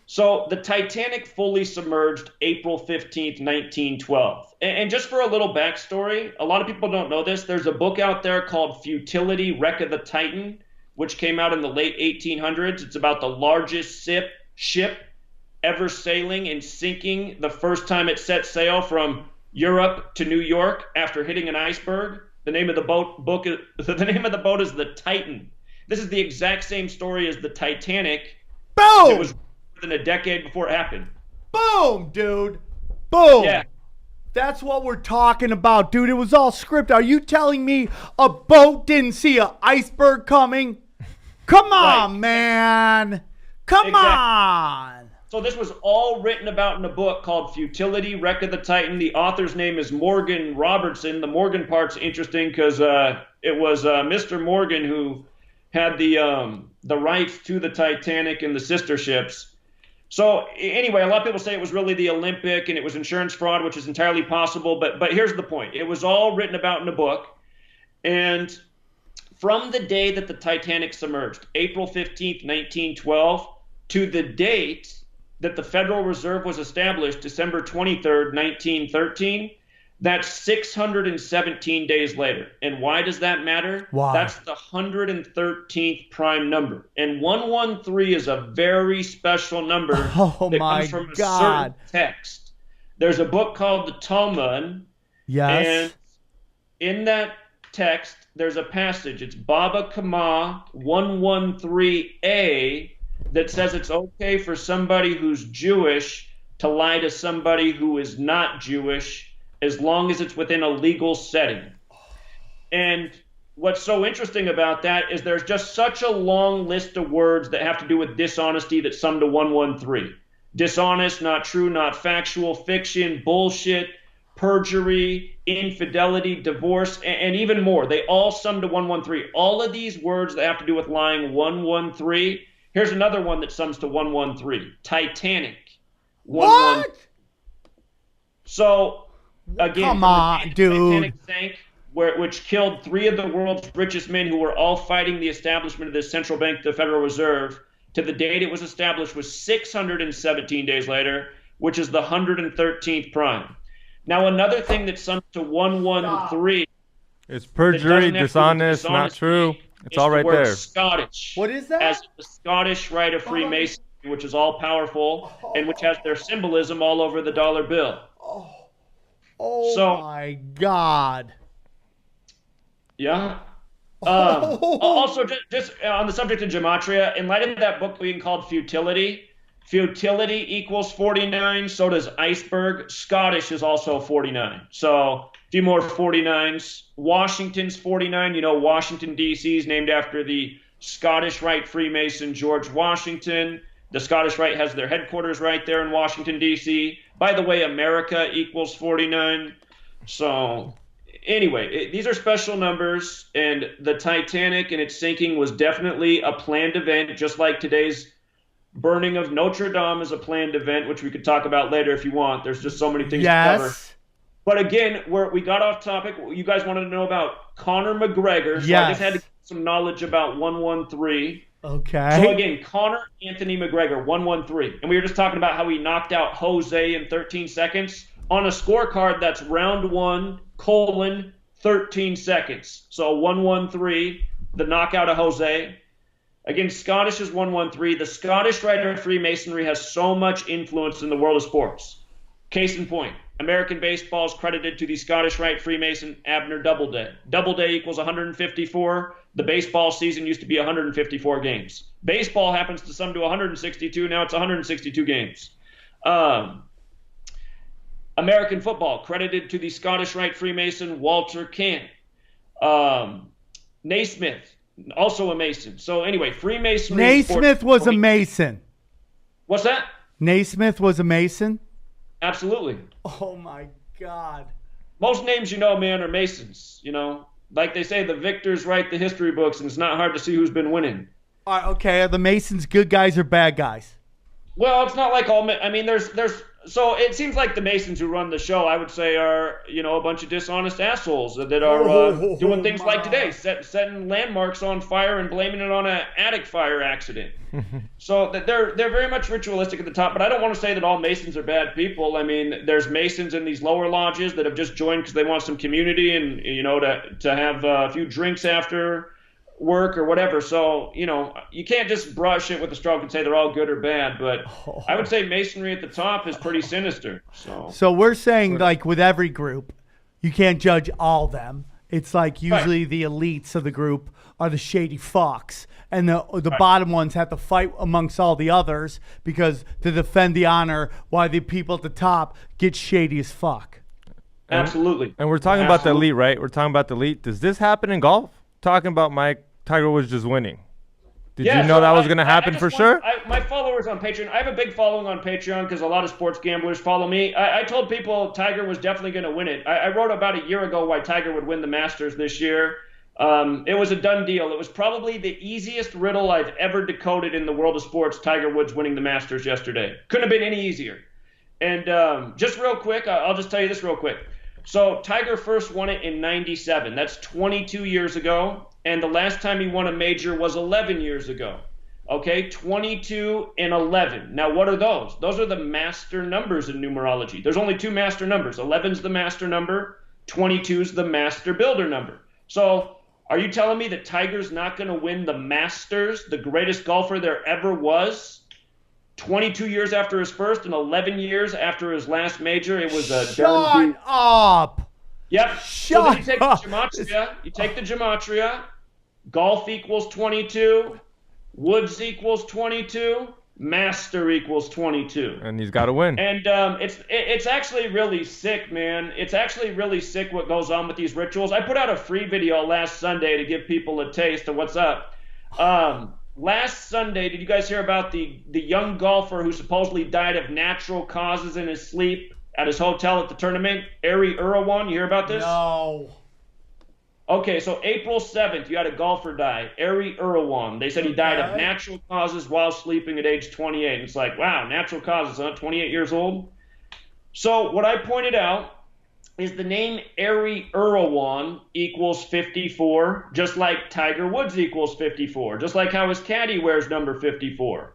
So the Titanic fully submerged April 15th, 1912. And just for a little backstory, a lot of people don't know this. There's a book out there called Futility, Wreck of the Titan, which came out in the late 1800s. It's about the largest ship ever sailing and sinking the first time it set sail from Europe to New York after hitting an iceberg. The name of the boat is the Titan. This is the exact same story as the Titanic. Boom! It was more than a decade before it happened. Boom, dude. Boom. Yeah. That's what we're talking about, dude. It was all scripted. Are you telling me a boat didn't see an iceberg coming? Come on, Right. man. Come Exactly. on. So this was all written about in a book called Futility, Wreck of the Titan. The author's name is Morgan Robertson. The Morgan part's interesting because it was Mr. Morgan who had the rights to the Titanic and the sister ships. So anyway, a lot of people say it was really the Olympic and it was insurance fraud, which is entirely possible. But here's the point. It was all written about in a book. And from the day that the Titanic submerged, April 15th, 1912, to the date that the Federal Reserve was established, December 23rd, 1913, that's 617 days later. And why does that matter? Why? That's the 113th prime number. And 113 is a very special number Oh, that my comes from a God. certain text. There's a book called the Talmud, Yes. and in that text, there's a passage. It's Baba Kama 113a that says it's okay for somebody who's Jewish to lie to somebody who is not Jewish as long as it's within a legal setting. And what's so interesting about that is there's just such a long list of words that have to do with dishonesty that sum to 113. Dishonest, not true, not factual, fiction, bullshit, perjury, infidelity, divorce, and even more. They all sum to 113. All of these words that have to do with lying, 113. Here's another one that sums to 113. Titanic. 113. What? So, again, Come on, the dude. Titanic sank, which killed 3 of the world's richest men who were all fighting the establishment of the central bank, the Federal Reserve, to the date it was established was 617 days later, which is the 113th prime. Now, another thing that sums to 113 It's perjury, dishonest, not true. It's all right there. Scottish. What is that? As the Scottish Rite of Freemasonry, which is all powerful and which has their symbolism all over the dollar bill. Oh So- my God. Yeah. Also, just on the subject of Gematria, in light of that book being called Futility, futility equals 49, so does iceberg. Scottish is also 49. So a few more 49s. Washington's 49. You know, Washington, D.C. is named after the Scottish Rite Freemason George Washington. The Scottish Rite has their headquarters right there in Washington, D.C. By the way, America equals 49. So anyway, these are special numbers, and the Titanic and its sinking was definitely a planned event, just like today's burning of Notre Dame is a planned event, which we could talk about later if you want. There's just so many things to cover. Yes. But again, we got off topic. You guys wanted to know about Conor McGregor, so I Yes. just had to get some knowledge about 113. Okay. So again, Conor Anthony McGregor, 113. And we were just talking about how he knocked out Jose in 13 seconds on a scorecard that's round 1, 13 seconds. So 113, the knockout of Jose. Again, Scottish is 113. The Scottish Rite of Freemasonry has so much influence in the world of sports. Case in point, American baseball is credited to the Scottish Rite Freemason Abner Doubleday. Doubleday equals 154. The baseball season used to be 154 games. Baseball happens to sum to 162. Now it's 162 games. American football credited to the Scottish Rite Freemason Walter Camp. Naismith, also a Mason. So anyway, Freemasonry. Naismith was a Mason. What's that? Naismith was a Mason? Absolutely. Oh my God. Most names you know, man, are Masons. You know, like they say, the victors write the history books, and it's not hard to see who's been winning. All right, okay, are the Masons good guys or bad guys? Well, it's not like all. I mean, there's. So it seems like the Masons who run the show, I would say, are a bunch of dishonest assholes that are doing things like today, setting landmarks on fire and blaming it on an attic fire accident. So that they're very much ritualistic at the top, but I don't want to say that all Masons are bad people. I mean, there's Masons in these lower lodges that have just joined because they want some community and to have a few drinks after work or whatever. So you can't just brush it with a stroke and say they're all good or bad. But I would say Masonry at the top is pretty sinister. So we're saying, like with every group, you can't judge all them. It's like usually the elites of the group are the shady fucks, and the bottom ones have to fight amongst all the others because to defend the honor, while the people at the top get shady as fuck. Absolutely. And we're talking about the elite, right? We're talking about the elite. Does this happen in golf? Talking about Tiger Woods just winning. Did you know that was going to happen for sure? My followers on Patreon, I have a big following on Patreon because a lot of sports gamblers follow me. I told people Tiger was definitely going to win it. I wrote about a year ago why Tiger would win the Masters this year. It was a done deal. It was probably the easiest riddle I've ever decoded in the world of sports, Tiger Woods winning the Masters yesterday. Couldn't have been any easier. And just real quick, I'll just tell you this real quick. So Tiger first won it in 97. That's 22 years ago. And the last time he won a major was 11 years ago. Okay, 22 and 11. Now, what are those? Those are the master numbers in numerology. There's only 2 master numbers. 11's the master number. 22's the master builder number. So are you telling me that Tiger's not going to win the Masters, the greatest golfer there ever was, 22 years after his first and 11 years after his last major? It was a done deal. Shut up. Yep. Shut so then you take up. the Gematria. You take the Gematria. Golf equals 22. Woods equals 22. master equals 22. And he's got to win. And it's actually really sick, man. It's actually really sick what goes on with these rituals. I put out a free video last Sunday to give people a taste of what's up. Last Sunday, did you guys hear about the young golfer who supposedly died of natural causes in his sleep at his hotel at the tournament? Ari Irawan, you hear about this? No. Okay, so April 7th, you had a golfer die, Ari Irawan. They said he died of natural causes while sleeping at age 28. And it's like, wow, natural causes, huh? 28 years old? So what I pointed out is the name Ari Irawan equals 54, just like Tiger Woods equals 54, just like how his caddy wears number 54.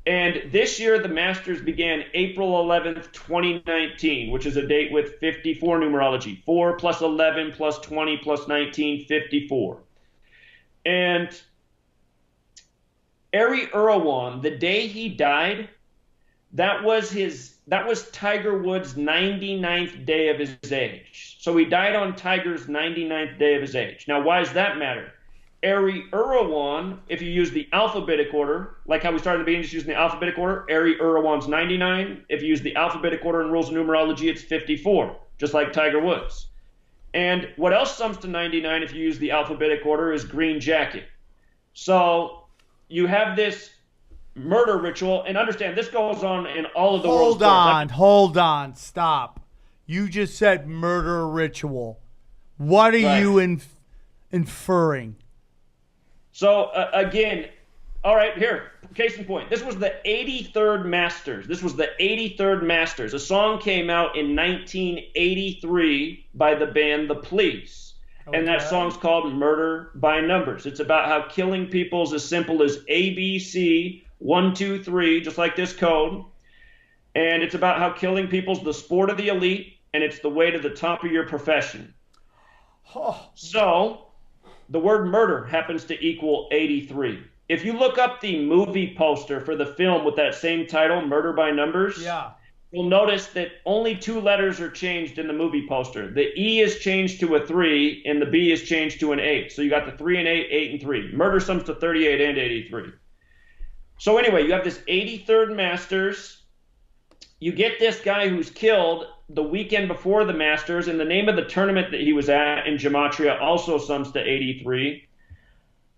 And this year, the Masters began April 11th, 2019, which is a date with 54 numerology. 4 plus 11 plus 20 plus 19, 54. And Ari Irawan, the day he died, that was Tiger Woods' 99th day of his age. So he died on Tiger's 99th day of his age. Now, why does that matter? Ari Irawan, if you use the alphabetic order, like how we started in the beginning, just using the alphabetic order, Ari Irawan's 99. If you use the alphabetic order in rules of numerology, it's 54, just like Tiger Woods. And what else sums to 99 if you use the alphabetic order is green jacket. So you have this murder ritual, and understand this goes on in all of the world sports. Hold on, stop. You just said murder ritual. What are you inferring? So, again, all right, here, case in point. This was the 83rd Masters. A song came out in 1983 by the band The Police. Okay. And that song's called Murder by Numbers. It's about how killing people is as simple as A, B, C, 1, 2, 3, just like this code. And it's about how killing people's the sport of the elite, and it's the way to the top of your profession. So the word murder happens to equal 83. If you look up the movie poster for the film with that same title, Murder by Numbers, you'll notice that only 2 letters are changed in the movie poster. The E is changed to a 3, and the B is changed to an 8. So you got the 3 and 8, 8 and 3. Murder sums to 38 and 83. So anyway, you have this 83rd Masters. You get this guy who's killed the weekend before the Masters, and the name of the tournament that he was at in Gematria also sums to 83.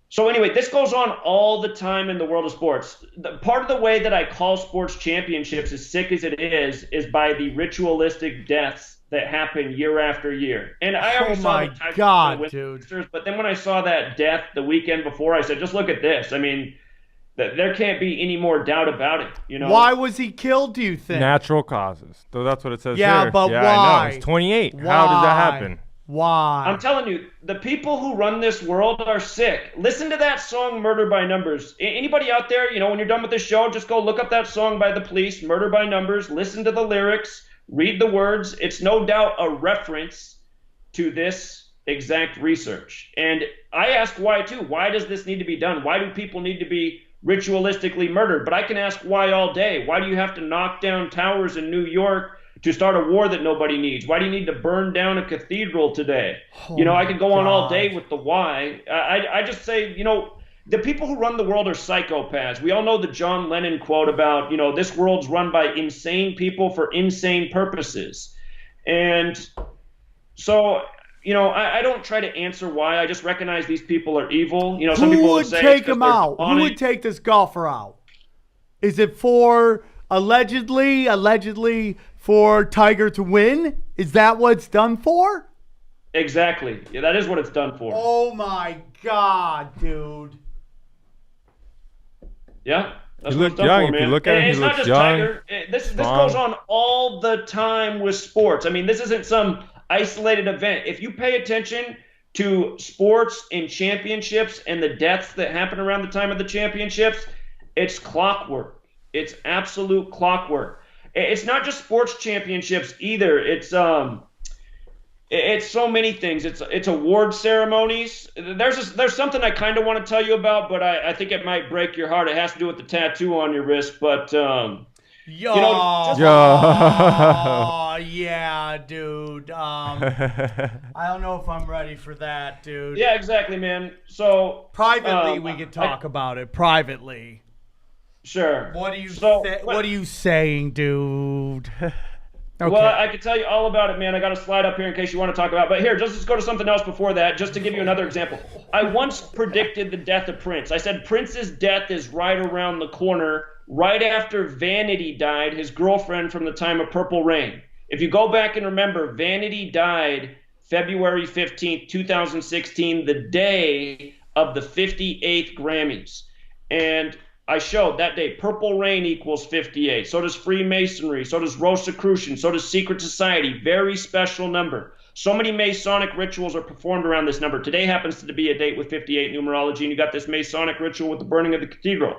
So anyway, this goes on all the time in the world of sports. Part of the way that I call sports championships, as sick as it is by the ritualistic deaths that happen year after year. And I always saw the Tiger Woods, but then when I saw that death the weekend before, I said, just look at this. I mean, there can't be any more doubt about it. You know, why was he killed, do you think? Natural causes. So that's what it says here. Yeah, but why? I know. He's 28. Why? How did that happen? Why? I'm telling you, the people who run this world are sick. Listen to that song, Murder by Numbers. Anybody out there, you know, when you're done with this show, just go look up that song by The Police, Murder by Numbers. Listen to the lyrics. Read the words. It's no doubt a reference to this exact research. And I ask why, too. Why does this need to be done? Why do people need to be ritualistically murdered? But I can ask why all day. Why do you have to knock down towers in New York to start a war that nobody needs? Why do you need to burn down a cathedral today? You know, I could go on all day with the why. I just say, you know, the people who run the world are psychopaths. We all know the John Lennon quote about, you know, this world's run by insane people for insane purposes. And so, you know, I don't try to answer why. I just recognize these people are evil. You know, some people would say take him out? Who would take this golfer out? Is it for allegedly for Tiger to win? Is that what it's done for? Exactly. Yeah, that is what it's done for. Oh my God, dude. Yeah. That's He what it's looked done young. for, If man. you look at him, he it's not looks just young, Tiger. This goes on all the time with sports. I mean, this isn't some isolated event. If you pay attention to sports and championships and the deaths that happen around the time of the championships, it's clockwork. It's absolute clockwork. It's not just sports championships either. It's so many things. It's award ceremonies. There's something I kind of want to tell you about, but I think it might break your heart. It has to do with the tattoo on your wrist, but yeah, dude. I don't know if I'm ready for that, dude. Yeah, exactly, man. So privately, we could talk about it privately. Sure. What are you So, what are you saying, dude? Okay. Well, I could tell you all about it, man. I got a slide up here in case you want to talk about it. But here, let's go to something else before that, just to give you another example. I once predicted the death of Prince. I said Prince's death is right around the corner, right after Vanity died, his girlfriend from the time of Purple Rain. If you go back and remember, Vanity died February 15th, 2016, the day of the 58th Grammys. And I showed that day Purple Rain equals 58. So does Freemasonry. So does Rosicrucian. So does Secret Society. Very special number. So many Masonic rituals are performed around this number. Today happens to be a date with 58 numerology, and you got this Masonic ritual with the burning of the cathedral.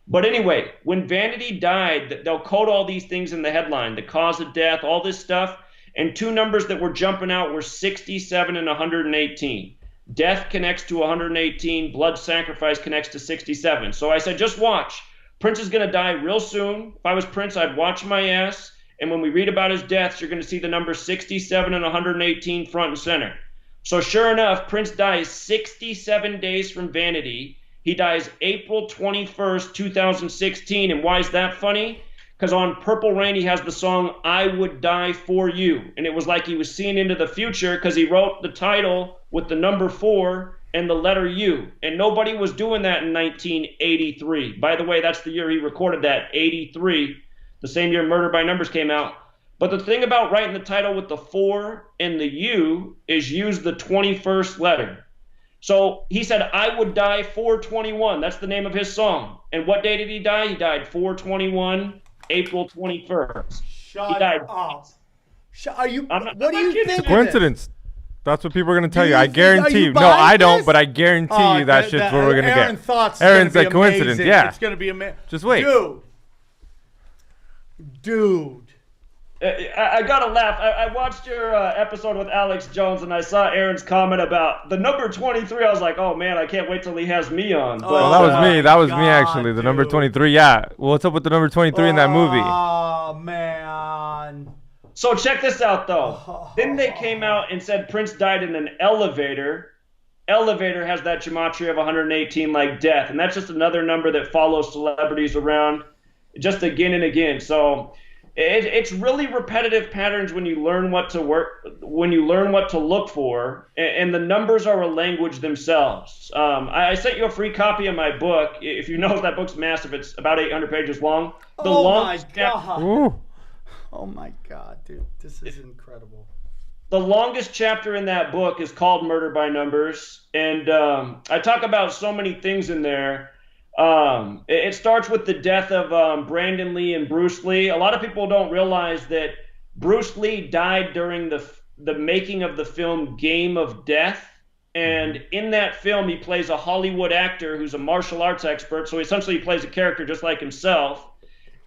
But anyway, when Vanity died, they'll code all these things in the headline, the cause of death, all this stuff. And two numbers that were jumping out were 67 and 118. Death connects to 118. Blood sacrifice connects to 67. So I said, just watch. Prince is going to die real soon. If I was Prince, I'd watch my ass. And when we read about his deaths, you're going to see the numbers 67 and 118 front and center. So sure enough, Prince dies 67 days from Vanity. He dies April 21st, 2016. And why is that funny? Because on Purple Rain, he has the song, I Would Die For You. And it was like he was seeing into the future because he wrote the title with the number 4 and the letter U. And nobody was doing that in 1983. By the way, that's the year he recorded that, 83, the same year Murder by Numbers came out. But the thing about writing the title with the 4 and the U is use the 21st letter. So he said, I would die 421. That's the name of his song. And what day did he die? He died 421, April 21st. Shut up. Are you? What do you think? It's a coincidence. That's what people are going to tell you. I Are guarantee you you. No, buying I don't, this? but I guarantee you that shit's what we're going to Aaron get. thought Aaron's like like coincidence. amazing. Yeah. It's going to be amazing. Just wait. Dude. I got to laugh. I watched your episode with Alex Jones, and I saw Aaron's comment about the number 23. I was like, oh, man, I can't wait till he has me on. But, Well, that was me. That was me, God, actually. The number dude. 23. Yeah. Well, what's up with the number 23 in that movie? Oh, man. So check this out, though. Then they came out and said Prince died in an elevator. Elevator has that gematria of 118 like death. And that's just another number that follows celebrities around just again and again. So it's really repetitive patterns when you learn what to look for. And the numbers are a language themselves. I sent you a free copy of my book. If you know that book's massive, it's about 800 pages long. My God. Ooh. Oh, my God, dude. This is incredible. The longest chapter in that book is called Murder by Numbers. And I talk about so many things in there. It starts with the death of Brandon Lee and Bruce Lee. A lot of people don't realize that Bruce Lee died during the making of the film Game of Death. And in that film, he plays a Hollywood actor who's a martial arts expert. So essentially, he plays a character just like himself.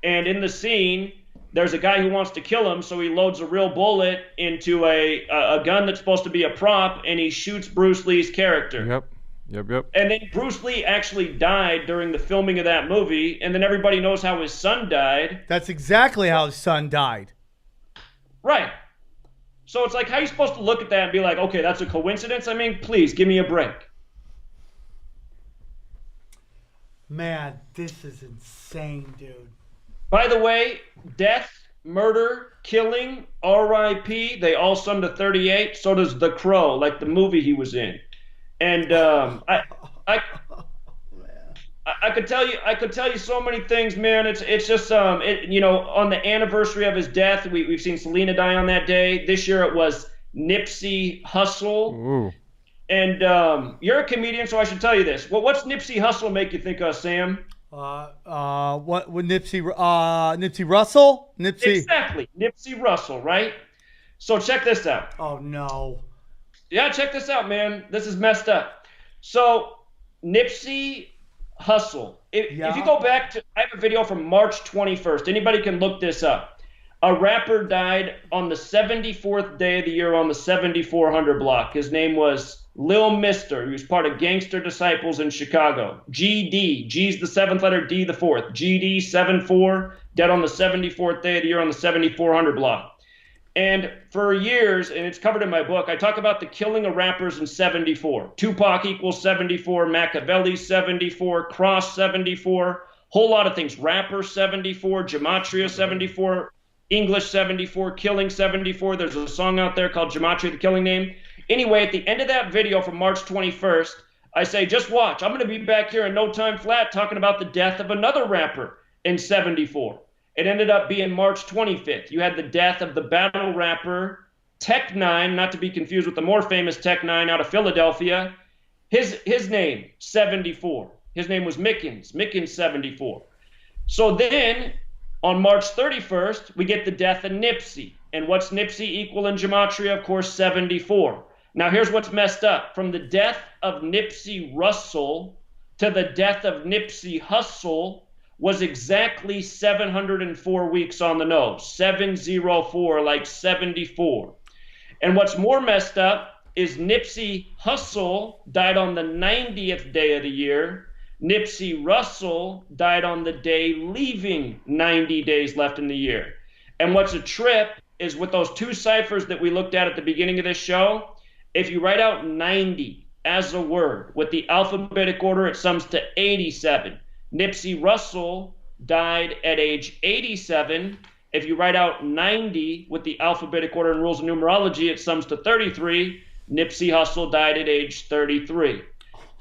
And in the scene, there's a guy who wants to kill him, so he loads a real bullet into a gun that's supposed to be a prop, and he shoots Bruce Lee's character. Yep. And then Bruce Lee actually died during the filming of that movie, and then everybody knows how his son died. That's exactly how his son died. Right. So it's like, how are you supposed to look at that and be like, okay, that's a coincidence? I mean, please, give me a break. Man, this is insane, dude. By the way, death, murder, killing, R.I.P., they all sum to 38. So does The Crow, like the movie he was in. And I could tell you so many things, man. It's just on the anniversary of his death, we've seen Selena die on that day. This year it was Nipsey Hussle. Ooh. And you're a comedian, so I should tell you this. Well, what's Nipsey Hussle make you think of, Sam? What would Nipsey Russell? Exactly, Nipsey Russell, right? So check this out. Oh no. Yeah, check this out, man. This is messed up. So Nipsey Hussle. If you go back to, I have a video from March 21st. Anybody can look this up. A rapper died on the 74th day of the year on the 7400 block. His name was Lil Mister. He was part of Gangster Disciples in Chicago. GD. G's the 7th letter, D the 4th. GD 74, dead on the 74th day of the year on the 7400 block. And for years, and it's covered in my book, I talk about the killing of rappers in 74. Tupac equals 74, Machiavelli 74, Cross 74, whole lot of things. Rapper 74, Gematria 74, English 74, Killing 74. There's a song out there called Gematria, the Killing Name. Anyway, at the end of that video from March 21st, I say, just watch. I'm going to be back here in no time flat talking about the death of another rapper in 74. It ended up being March 25th. You had the death of the battle rapper Tech Nine, not to be confused with the more famous Tech Nine out of Philadelphia. His name, 74. His name was Mickens 74. So then, on March 31st, we get the death of Nipsey. And what's Nipsey equal in Gematria? Of course, 74. Now, here's what's messed up. From the death of Nipsey Russell to the death of Nipsey Hussle was exactly 704 weeks on the nose. 704, like 74. And what's more messed up is Nipsey Hussle died on the 90th day of the year. Nipsey Russell died on the day leaving 90 days left in the year. And what's a trip is with those two ciphers that we looked at the beginning of this show, if you write out 90 as a word with the alphabetic order, it sums to 87. Nipsey Russell died at age 87. If you write out 90 with the alphabetic order and rules of numerology, it sums to 33. Nipsey Hussle died at age 33.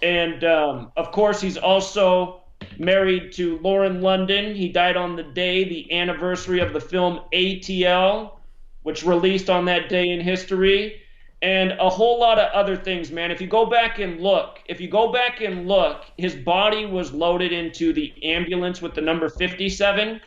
And, of course, he's also married to Lauren London. He died on the day, the anniversary of the film ATL, which released on that day in history, and a whole lot of other things, man. If you go back and look, his body was loaded into the ambulance with the number 57.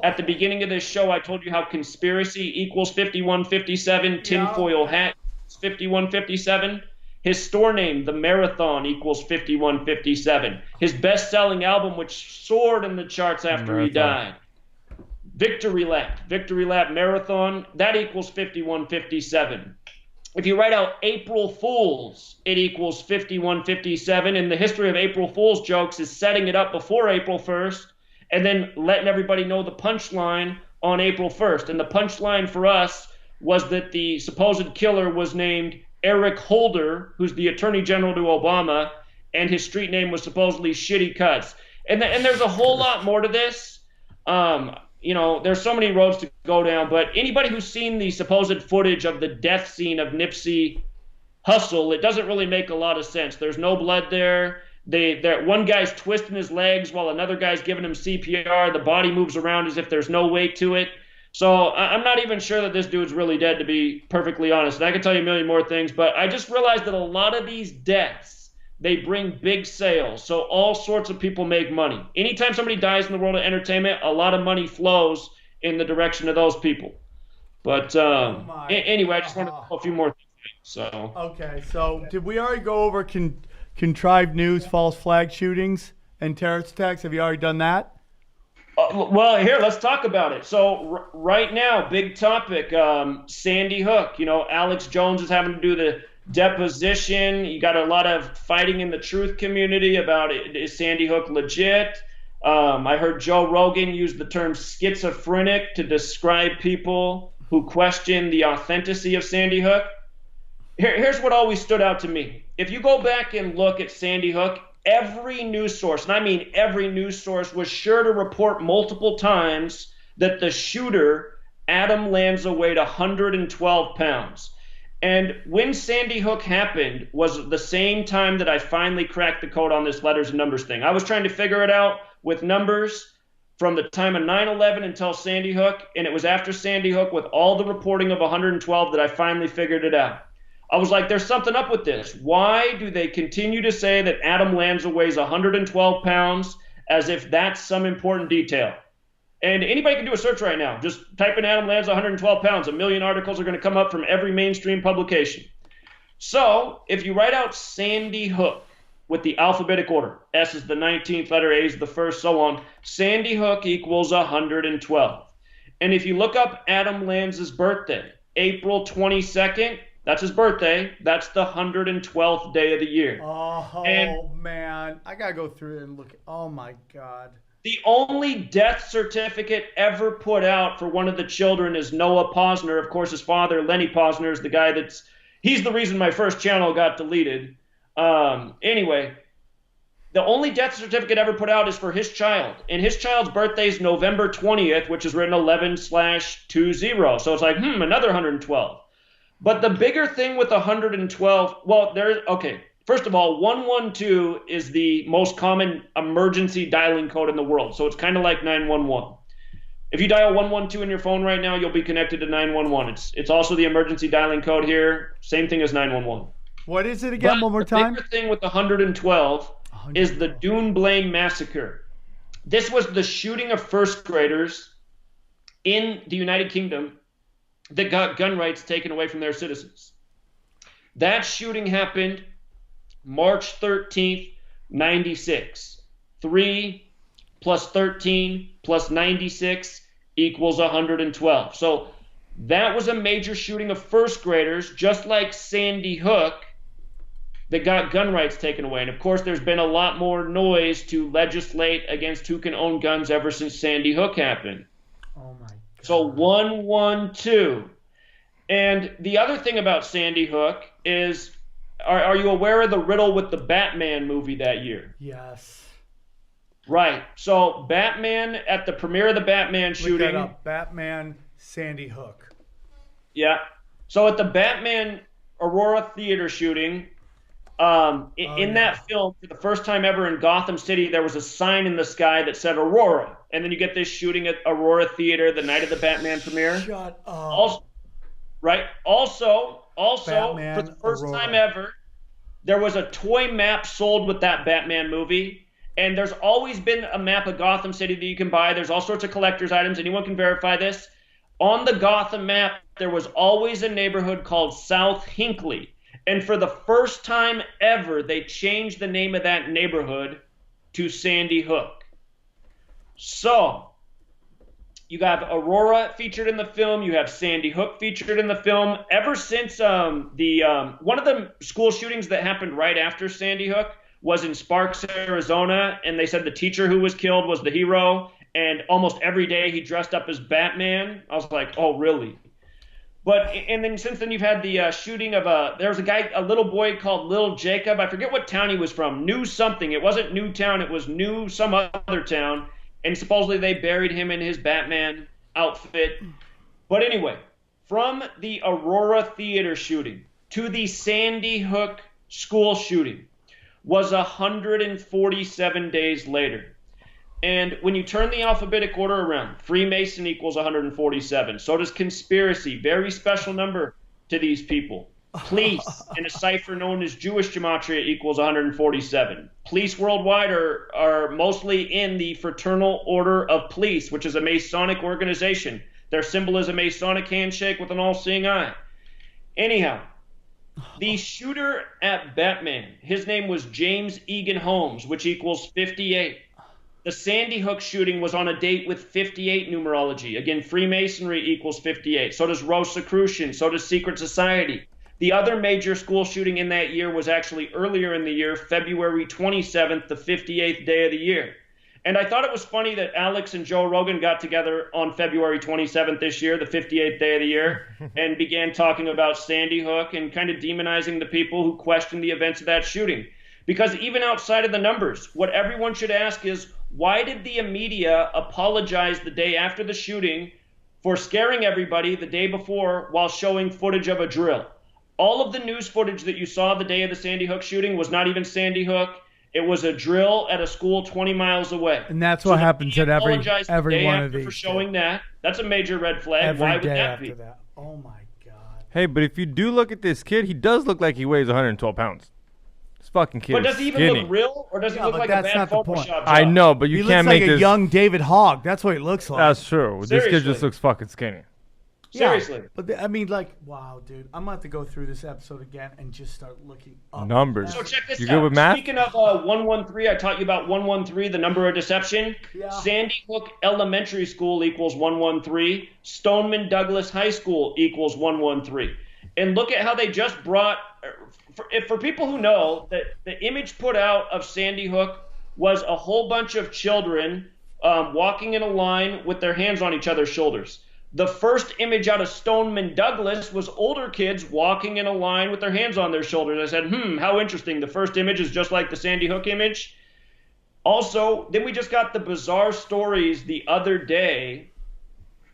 At the beginning of this show, I told you how conspiracy equals 5157, tinfoil hat is 5157. His store name, The Marathon, equals 5157. His best-selling album, which soared in the charts after he died, Victory Lap Marathon, that equals 5157. If you write out April Fools, it equals 5157. And the history of April Fools jokes is setting it up before April 1st and then letting everybody know the punchline on April 1st. And the punchline for us was that the supposed killer was named Eric Holder, who's the Attorney General to Obama, and his street name was supposedly Shitty Cuts. And there's a whole lot more to this. There's so many roads to go down, but anybody who's seen the supposed footage of the death scene of Nipsey Hussle, it doesn't really make a lot of sense. There's no blood there. One guy's twisting his legs while another guy's giving him CPR. The body moves around as if there's no weight to it. So I'm not even sure that this dude's really dead, to be perfectly honest. And I can tell you a million more things, but I just realized that a lot of these deaths, they bring big sales. So all sorts of people make money. Anytime somebody dies in the world of entertainment, a lot of money flows in the direction of those people. But anyway, I just wanted to know a few more things. So Okay, so did we already go over contrived news, false flag shootings, and terrorist attacks? Have you already done that? Well, here, let's talk about it. So right now, big topic, Sandy Hook. Alex Jones is having to do the deposition. You got a lot of fighting in the truth community about is Sandy Hook legit? I heard Joe Rogan use the term schizophrenic to describe people who question the authenticity of Sandy Hook. Here's what always stood out to me. If you go back and look at Sandy Hook, every news source, and I mean every news source, was sure to report multiple times that the shooter, Adam Lanza, weighed 112 pounds. And when Sandy Hook happened was the same time that I finally cracked the code on this letters and numbers thing. I was trying to figure it out with numbers from the time of 9/11 until Sandy Hook, and it was after Sandy Hook with all the reporting of 112 that I finally figured it out. I was like, there's something up with this. Why do they continue to say that Adam Lanza weighs 112 pounds as if that's some important detail? And anybody can do a search right now. Just type in Adam Lanza 112 pounds. 1 million articles are going to come up from every mainstream publication. So if you write out Sandy Hook with the alphabetic order, S is the 19th letter, A is the first, so on, Sandy Hook equals 112. And if you look up Adam Lanza's birthday, April 22nd, that's his birthday. That's the 112th day of the year. Man. I got to go through it and look. Oh, my God. The only death certificate ever put out for one of the children is Noah Posner. Of course, his father, Lenny Posner, is the guy he's the reason my first channel got deleted. Anyway, the only death certificate ever put out is for his child. And his child's birthday is November 20th, which is written 11/20. So it's like, another 112. But the bigger thing with 112, well, okay. First of all, 112 is the most common emergency dialing code in the world. So it's kind of like 911. If you dial 112 in your phone right now, you'll be connected to 911. It's also the emergency dialing code here. Same thing as 911. What is it again? One more time. The bigger thing with 112 is the Dune Blame Massacre. This was the shooting of first graders in the United Kingdom that got gun rights taken away from their citizens. That shooting happened March 13th, 96. 3 plus 13 plus 96 equals 112. So that was a major shooting of first graders, just like Sandy Hook, that got gun rights taken away. And of course, there's been a lot more noise to legislate against who can own guns ever since Sandy Hook happened. Oh my God. So 112. And the other thing about Sandy Hook is, are you aware of the riddle with the Batman movie that year? Yes. Right. So Batman, at the premiere of the Batman shooting. Look that up. Batman Sandy Hook. Yeah. So at the Batman Aurora Theater shooting, in that film, for the first time ever in Gotham City, there was a sign in the sky that said Aurora. And then you get this shooting at Aurora Theater the night of the Batman premiere. Shut up. Also, Batman, for the first Aurora. time ever, there was a toy map sold with that Batman movie. And there's always been a map of Gotham City that you can buy. There's all sorts of collector's items. Anyone can verify this. On the Gotham map, there was always a neighborhood called South Hinckley. And for the first time ever, they changed the name of that neighborhood to Sandy Hook. So you have Aurora featured in the film. You have Sandy Hook featured in the film. Ever since one of the school shootings that happened right after Sandy Hook was in Sparks, Arizona, and they said the teacher who was killed was the hero, and almost every day he dressed up as Batman. I was like, oh, really? And then since then you've had the shooting of there was a little boy called Little Jacob. I forget what town he was from. New something. It wasn't Newtown. It was New some other town. And supposedly they buried him in his Batman outfit. But anyway, from the Aurora Theater shooting to the Sandy Hook school shooting was 147 days later. And when you turn the alphabetic order around, Freemason equals 147. So does conspiracy, very special number to these people. Police, in a cipher known as Jewish Gematria, equals 147. Police worldwide are mostly in the Fraternal Order of Police, which is a Masonic organization. Their symbol is a Masonic handshake with an all-seeing eye. Anyhow, the shooter at Batman, his name was James Egan Holmes, which equals 58. The Sandy Hook shooting was on a date with 58 numerology. Again, Freemasonry equals 58. So does Rosicrucian. So does Secret Society. The other major school shooting in that year was actually earlier in the year, February 27th, the 58th day of the year. And I thought it was funny that Alex and Joe Rogan got together on February 27th this year, the 58th day of the year, and began talking about Sandy Hook and kind of demonizing the people who questioned the events of that shooting. Because even outside of the numbers, what everyone should ask is, why did the media apologize the day after the shooting for scaring everybody the day before while showing footage of a drill? All of the news footage that you saw the day of the Sandy Hook shooting was not even Sandy Hook. It was a drill at a school 20 miles away. And that's what happens at every one of these. For showing that. That's a major red flag. Every Why would day that after be? that. Oh, my God. Hey, but if you do look at this kid, he does look like he weighs 112 pounds. This fucking kid But is does he even skinny. look real? Or does he Yeah, look but like a that's bad not the point. Photoshop job? I know, but you He can't looks like make a this. young David Hogg. That's what he looks like. That's true. This kid Seriously. just looks fucking skinny. Seriously. Yeah, but I mean, like, wow, dude. I'm going to have to go through this episode again and just start looking up. Numbers. So check this You out. good with math? Speaking of 113, I taught you about 113, the number of deception. Yeah. Sandy Hook Elementary School equals 113. Stoneman Douglas High School equals 113. And look at how they just brought, for people who know, that the image put out of Sandy Hook was a whole bunch of children walking in a line with their hands on each other's shoulders. The first image out of Stoneman Douglas was older kids walking in a line with their hands on their shoulders. I said, how interesting. The first image is just like the Sandy Hook image. Also, then we just got the bizarre stories the other day.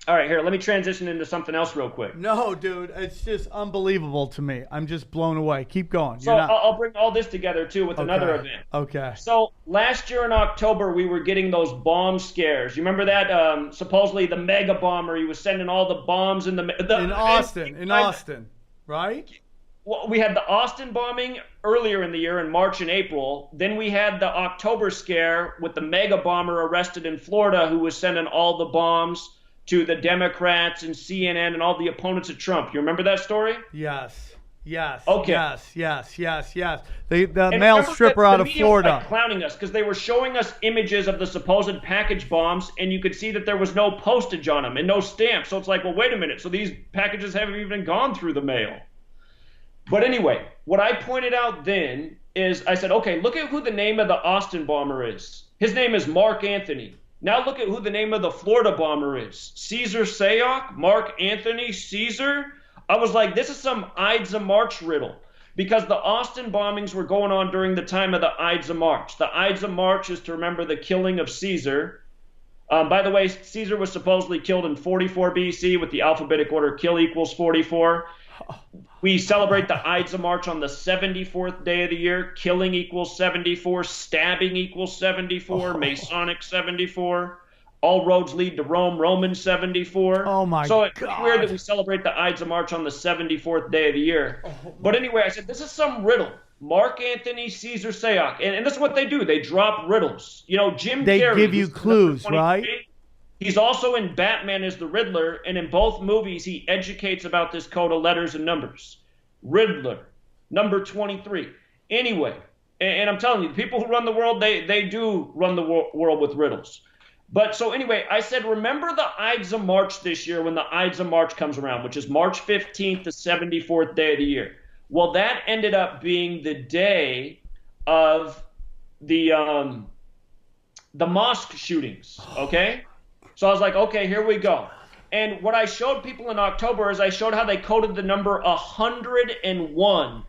All right, here, let me transition into something else real quick. No, dude, it's just unbelievable to me. I'm just blown away. Keep going. So I'll bring all this together, too, with another event. Okay. So last year in October, we were getting those bomb scares. You remember that? Supposedly the mega bomber, he was sending all the bombs in Austin, right? Well, we had the Austin bombing earlier in the year in March and April. Then we had the October scare with the mega bomber arrested in Florida who was sending all the bombs to the Democrats and CNN and all the opponents of Trump. You remember that story? Yes. Okay. Yes. The male stripper out of Florida. Was, like, clowning us because they were showing us images of the supposed package bombs, and you could see that there was no postage on them and no stamp. So it's like, well, wait a minute. So these packages haven't even gone through the mail. But anyway, what I pointed out then is I said, okay, look at who the name of the Austin bomber is. His name is Mark Anthony. Now look at who the name of the Florida bomber is. Caesar Sayoc, Mark Anthony, Caesar. I was like, this is some Ides of March riddle. Because the Austin bombings were going on during the time of the Ides of March. The Ides of March is to remember the killing of Caesar. By the way, Caesar was supposedly killed in 44 BC with the alphabetic order kill equals 44. We celebrate the Ides of March on the 74th day of the year. Killing equals 74. Stabbing equals 74. Masonic 74. All roads lead to Rome. Roman 74. Oh, my God. So it's weird that we celebrate the Ides of March on the 74th day of the year. But anyway, I said, this is some riddle. Mark Anthony, Caesar Sayoc. And this is what they do. They drop riddles. You know, Jim They Carrey. give you clues, right? He's also in Batman as the Riddler, and in both movies, he educates about this code of letters and numbers. Riddler, number 23. Anyway, and I'm telling you, the people who run the world, they do run the world with riddles. But so anyway, I said, remember the Ides of March this year when the Ides of March comes around, which is March 15th, the 74th day of the year. Well, that ended up being the day of the mosque shootings, okay? So I was like, okay, here we go. And what I showed people in October is I showed how they coded the number 101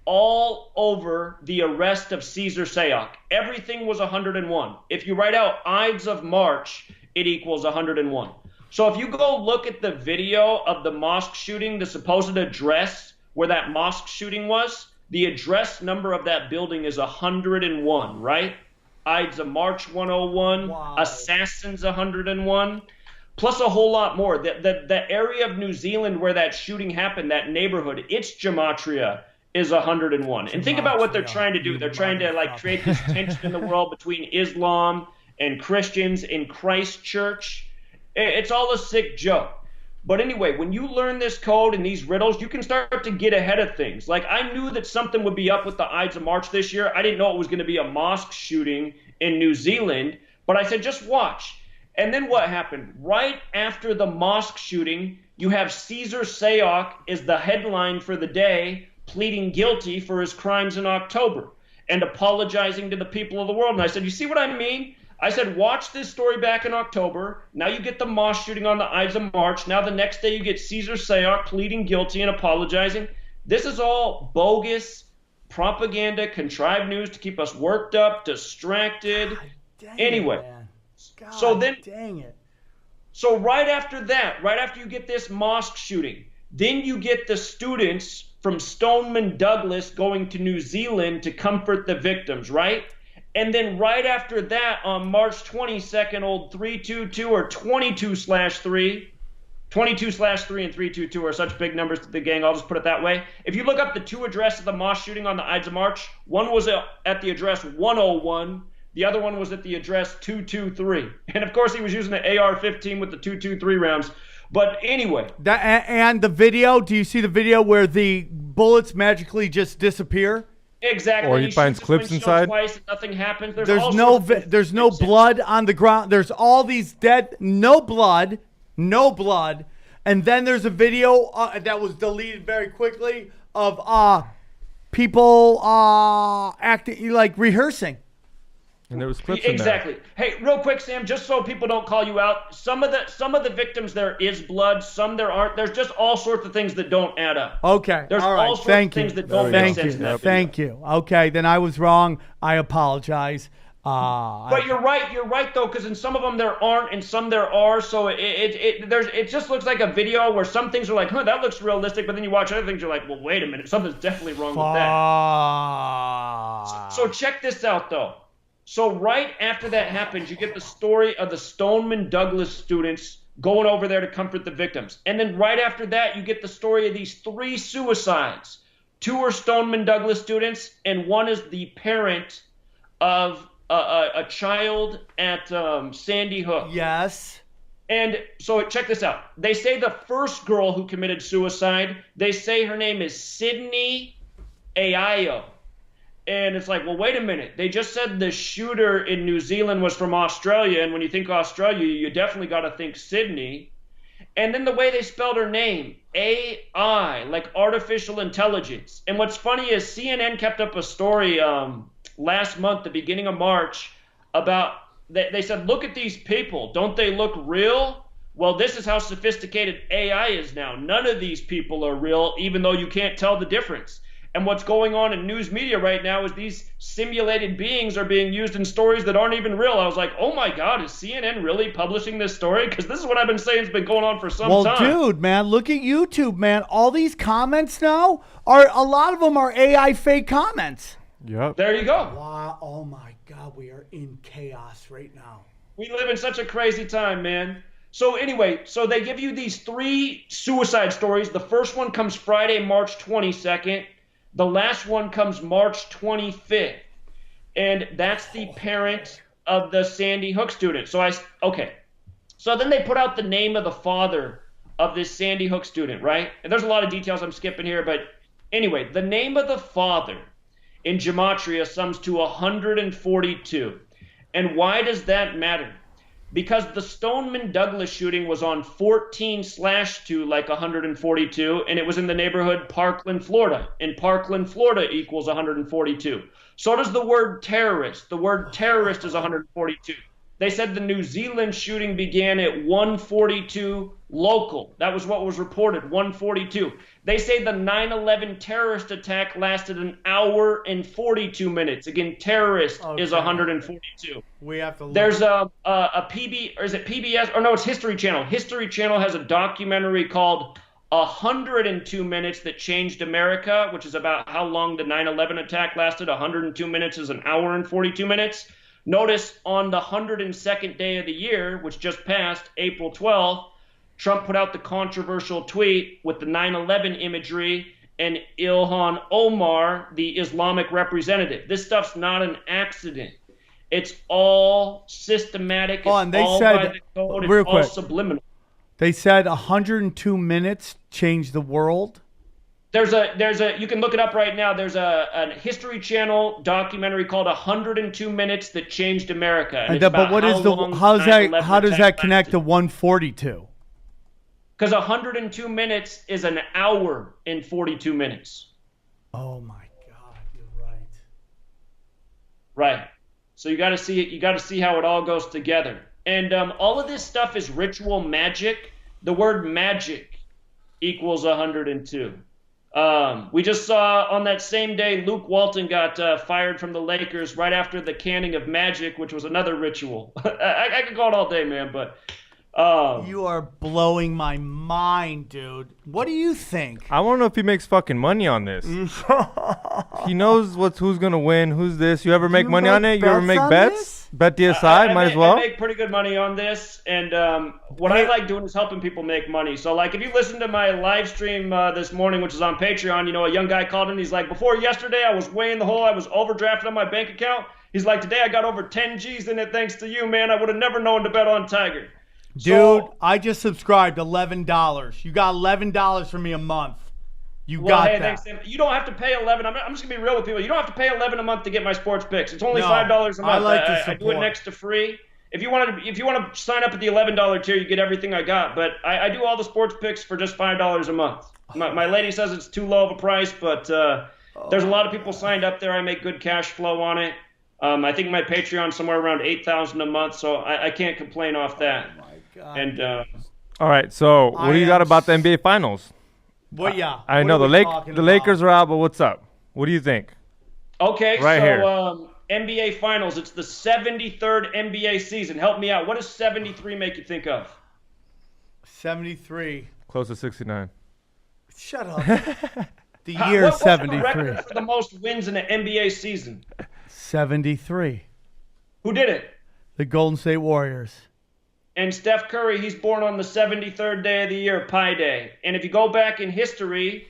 all over the arrest of Caesar Sayoc. Everything was 101. If you write out Ides of March, it equals 101. So if you go look at the video of the mosque shooting, the supposed address where that mosque shooting was, the address number of that building is 101, right? Ides of March 101, wow. Assassins 101, plus a whole lot more. The area of New Zealand where that shooting happened, that neighborhood, its Gematria is 101. And think about what they're trying to do. They're trying to like create this tension in the world between Islam and Christians in Christchurch. It's all a sick joke. But anyway, when you learn this code and these riddles, you can start to get ahead of things. Like I knew that something would be up with the Ides of March this year. I didn't know it was going to be a mosque shooting in New Zealand, but I said, just watch. And then what happened? Right after the mosque shooting, you have Caesar Sayoc is the headline for the day, pleading guilty for his crimes in October and apologizing to the people of the world. And I said, you see what I mean? I said, watch this story back in October. Now you get the mosque shooting on the Ides of March. Now the next day you get Caesar Sayoc pleading guilty and apologizing. This is all bogus propaganda, contrived news to keep us worked up, distracted. Anyway, so then, dang it. So right after that, right after you get this mosque shooting, then you get the students from Stoneman Douglas going to New Zealand to comfort the victims, right? And then right after that, on March 22nd, old 322 or 22/3, 22/3 and 322 are such big numbers to the gang, I'll just put it that way. If you look up the two addresses of the mosque shooting on the Ides of March, one was at the address 101, the other one was at the address 223. And of course, he was using the AR-15 with the 223 rounds. But anyway. And the video, do you see the video where the bullets magically just disappear? Exactly. Or he finds clips inside. Twice and nothing happens. There's no blood on the ground. There's all these dead, no blood. And then there's a video that was deleted very quickly of people acting like rehearsing. And there was clips exactly. in there. Hey, real quick, Sam, just so people don't call you out, some of the victims there is blood, some there aren't. There's just all sorts of things that don't add up. Okay. There's all right. all sorts of things that don't make sense. Thank you. Okay, then I was wrong. I apologize. But you're right though, because in some of them there aren't, and some there are. So it just looks like a video where some things are like, huh, that looks realistic, but then you watch other things, you're like, well, wait a minute, something's definitely wrong with that. So check this out though. So right after that happens, you get the story of the Stoneman Douglas students going over there to comfort the victims, and then right after that, you get the story of these 3 suicides. 2 are Stoneman Douglas students, and 1 is the parent of a child at Sandy Hook. Yes. And so check this out. They say the first girl who committed suicide, they say her name is Sydney Ayo. And it's like, well, wait a minute. They just said the shooter in New Zealand was from Australia. And when you think Australia, you definitely got to think Sydney. And then the way they spelled her name, AI, like artificial intelligence. And what's funny is CNN kept up a story last month, the beginning of March, about, they said, look at these people. Don't they look real? Well, this is how sophisticated AI is now. None of these people are real, even though you can't tell the difference. And what's going on in news media right now is these simulated beings are being used in stories that aren't even real. I was like, oh my God, is CNN really publishing this story? Because this is what I've been saying has been going on for some time. Well, dude, man, look at YouTube, man. All these comments now a lot of them are AI fake comments. Yep. There you go. Wow. Oh my God, we are in chaos right now. We live in such a crazy time, man. So anyway, so they give you these 3 suicide stories. The first one comes Friday, March 22nd. The last one comes March 25th. And that's the parent of the Sandy Hook student. So So then they put out the name of the father of this Sandy Hook student, right? And there's a lot of details I'm skipping here, but anyway, the name of the father in Gematria sums to 142. And why does that matter? Because the Stoneman Douglas shooting was on 14/2, like 142, and it was in the neighborhood Parkland, Florida. And Parkland, Florida equals 142. So does the word terrorist. The word terrorist is 142. They said the New Zealand shooting began at 142 local. That was what was reported, 142. They say the 9/11 terrorist attack lasted an hour and 42 minutes. Again, terrorist is 142. We have to look. There's a PB, or is it PBS? Or no, it's History Channel. History Channel has a documentary called 102 Minutes That Changed America, which is about how long the 9/11 attack lasted. 102 minutes is an hour and 42 minutes. Notice on the 102nd day of the year, which just passed, April 12th, Trump put out the controversial tweet with the 9/11 imagery and Ilhan Omar, the Islamic representative. This stuff's not an accident. It's all systematic. It's they all said, by the code. real It's all quick, subliminal. they said 102 minutes changed the world. There's a you can look it up right now. There's a History Channel documentary called 102 Minutes That Changed America. And But what is how does that connect to 142? Because 102 minutes is an hour and 42 minutes. Oh my God, you're right. Right. So you got to see it. You got to see how it all goes together. And all of this stuff is ritual magic. The word magic equals 102. We just saw on that same day, Luke Walton got fired from the Lakers right after the canning of magic, which was another ritual. I could go on all day, man, but You are blowing my mind, dude. What do you think? I want to know if he makes fucking money on this. He knows who's gonna win, who's this. You ever make money on it? You ever make bets? Bet DSI, might as well. I make pretty good money on this, and what I like doing is helping people make money. So, like, if you listen to my live stream this morning, which is on Patreon, you know, a young guy called in. He's like, before yesterday, I was weighing the hole. I was overdrafted on my bank account. He's like, today I got over 10 G's in it thanks to you, man. I would have never known to bet on Tiger. Dude, I just subscribed $11. You got $11 from me a month. You got that. Thanks, Sam. You don't have to pay $11. I'm just gonna be real with people. You don't have to pay $11 a month to get my sports picks. It's only $5 a month. I like to support. I do it next to free. If you want to sign up at the $11 tier, you get everything I got. But I do all the sports picks for just $5 a month. My lady says it's too low of a price, but there's a lot of people signed up there. I make good cash flow on it. I think my Patreon's somewhere around $8,000 a month, so I can't complain off that. Oh my God. And all right, so what do you got about the NBA Finals? Well, yeah. I know the Lakers are out, but what's up? What do you think? Okay, right so here. NBA Finals. It's the 73rd NBA season. Help me out. What does 73 make you think of? 73. Close to 69. Shut up. The year What's 73. the record for the most wins in an NBA season? 73. Who did it? The Golden State Warriors. And Steph Curry, he's born on the 73rd day of the year, Pi Day. And if you go back in history,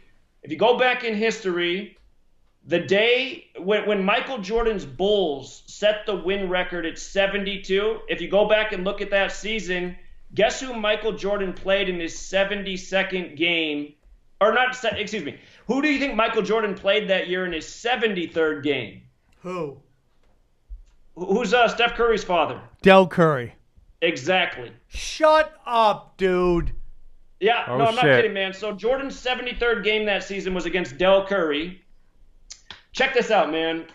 the day when Michael Jordan's Bulls set the win record at 72, if you go back and look at that season, guess who Michael Jordan played in his 72nd game? Or not, excuse me. Who do you think Michael Jordan played that year in his 73rd game? Who? Who's Steph Curry's father? Del Curry. Exactly. Shut up, dude. Yeah, Oh, no, I'm not shit. kidding, man. So Jordan's 73rd game that season was against Del Curry. Check this out, man.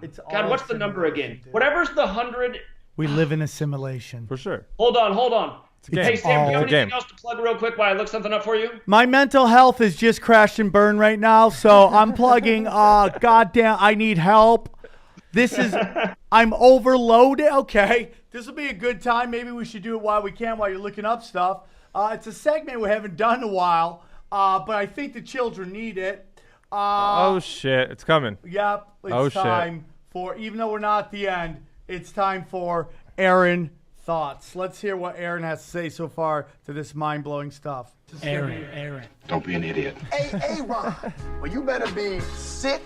It's God, all what's the number simulation, again? dude. Whatever's the 100. We live in a simulation. For sure. Hold on. a game. Hey, Sam, do you have It's a anything game. else to plug real quick while I look something up for you? My mental health is just crashed and burned right now, so I'm plugging. Goddamn, I need help. I'm overloaded. Okay, this will be a good time. Maybe we should do it while you're looking up stuff. It's a segment we haven't done in a while, but I think the children need it. Oh shit, it's coming. Yep, it's Oh, shit. time for, even though we're not at the end, it's time for Aaron Thoughts. Let's hear what Aaron has to say so far to this mind-blowing stuff. Aaron. Don't be an idiot. Hey, Ron. Well, you better be sick,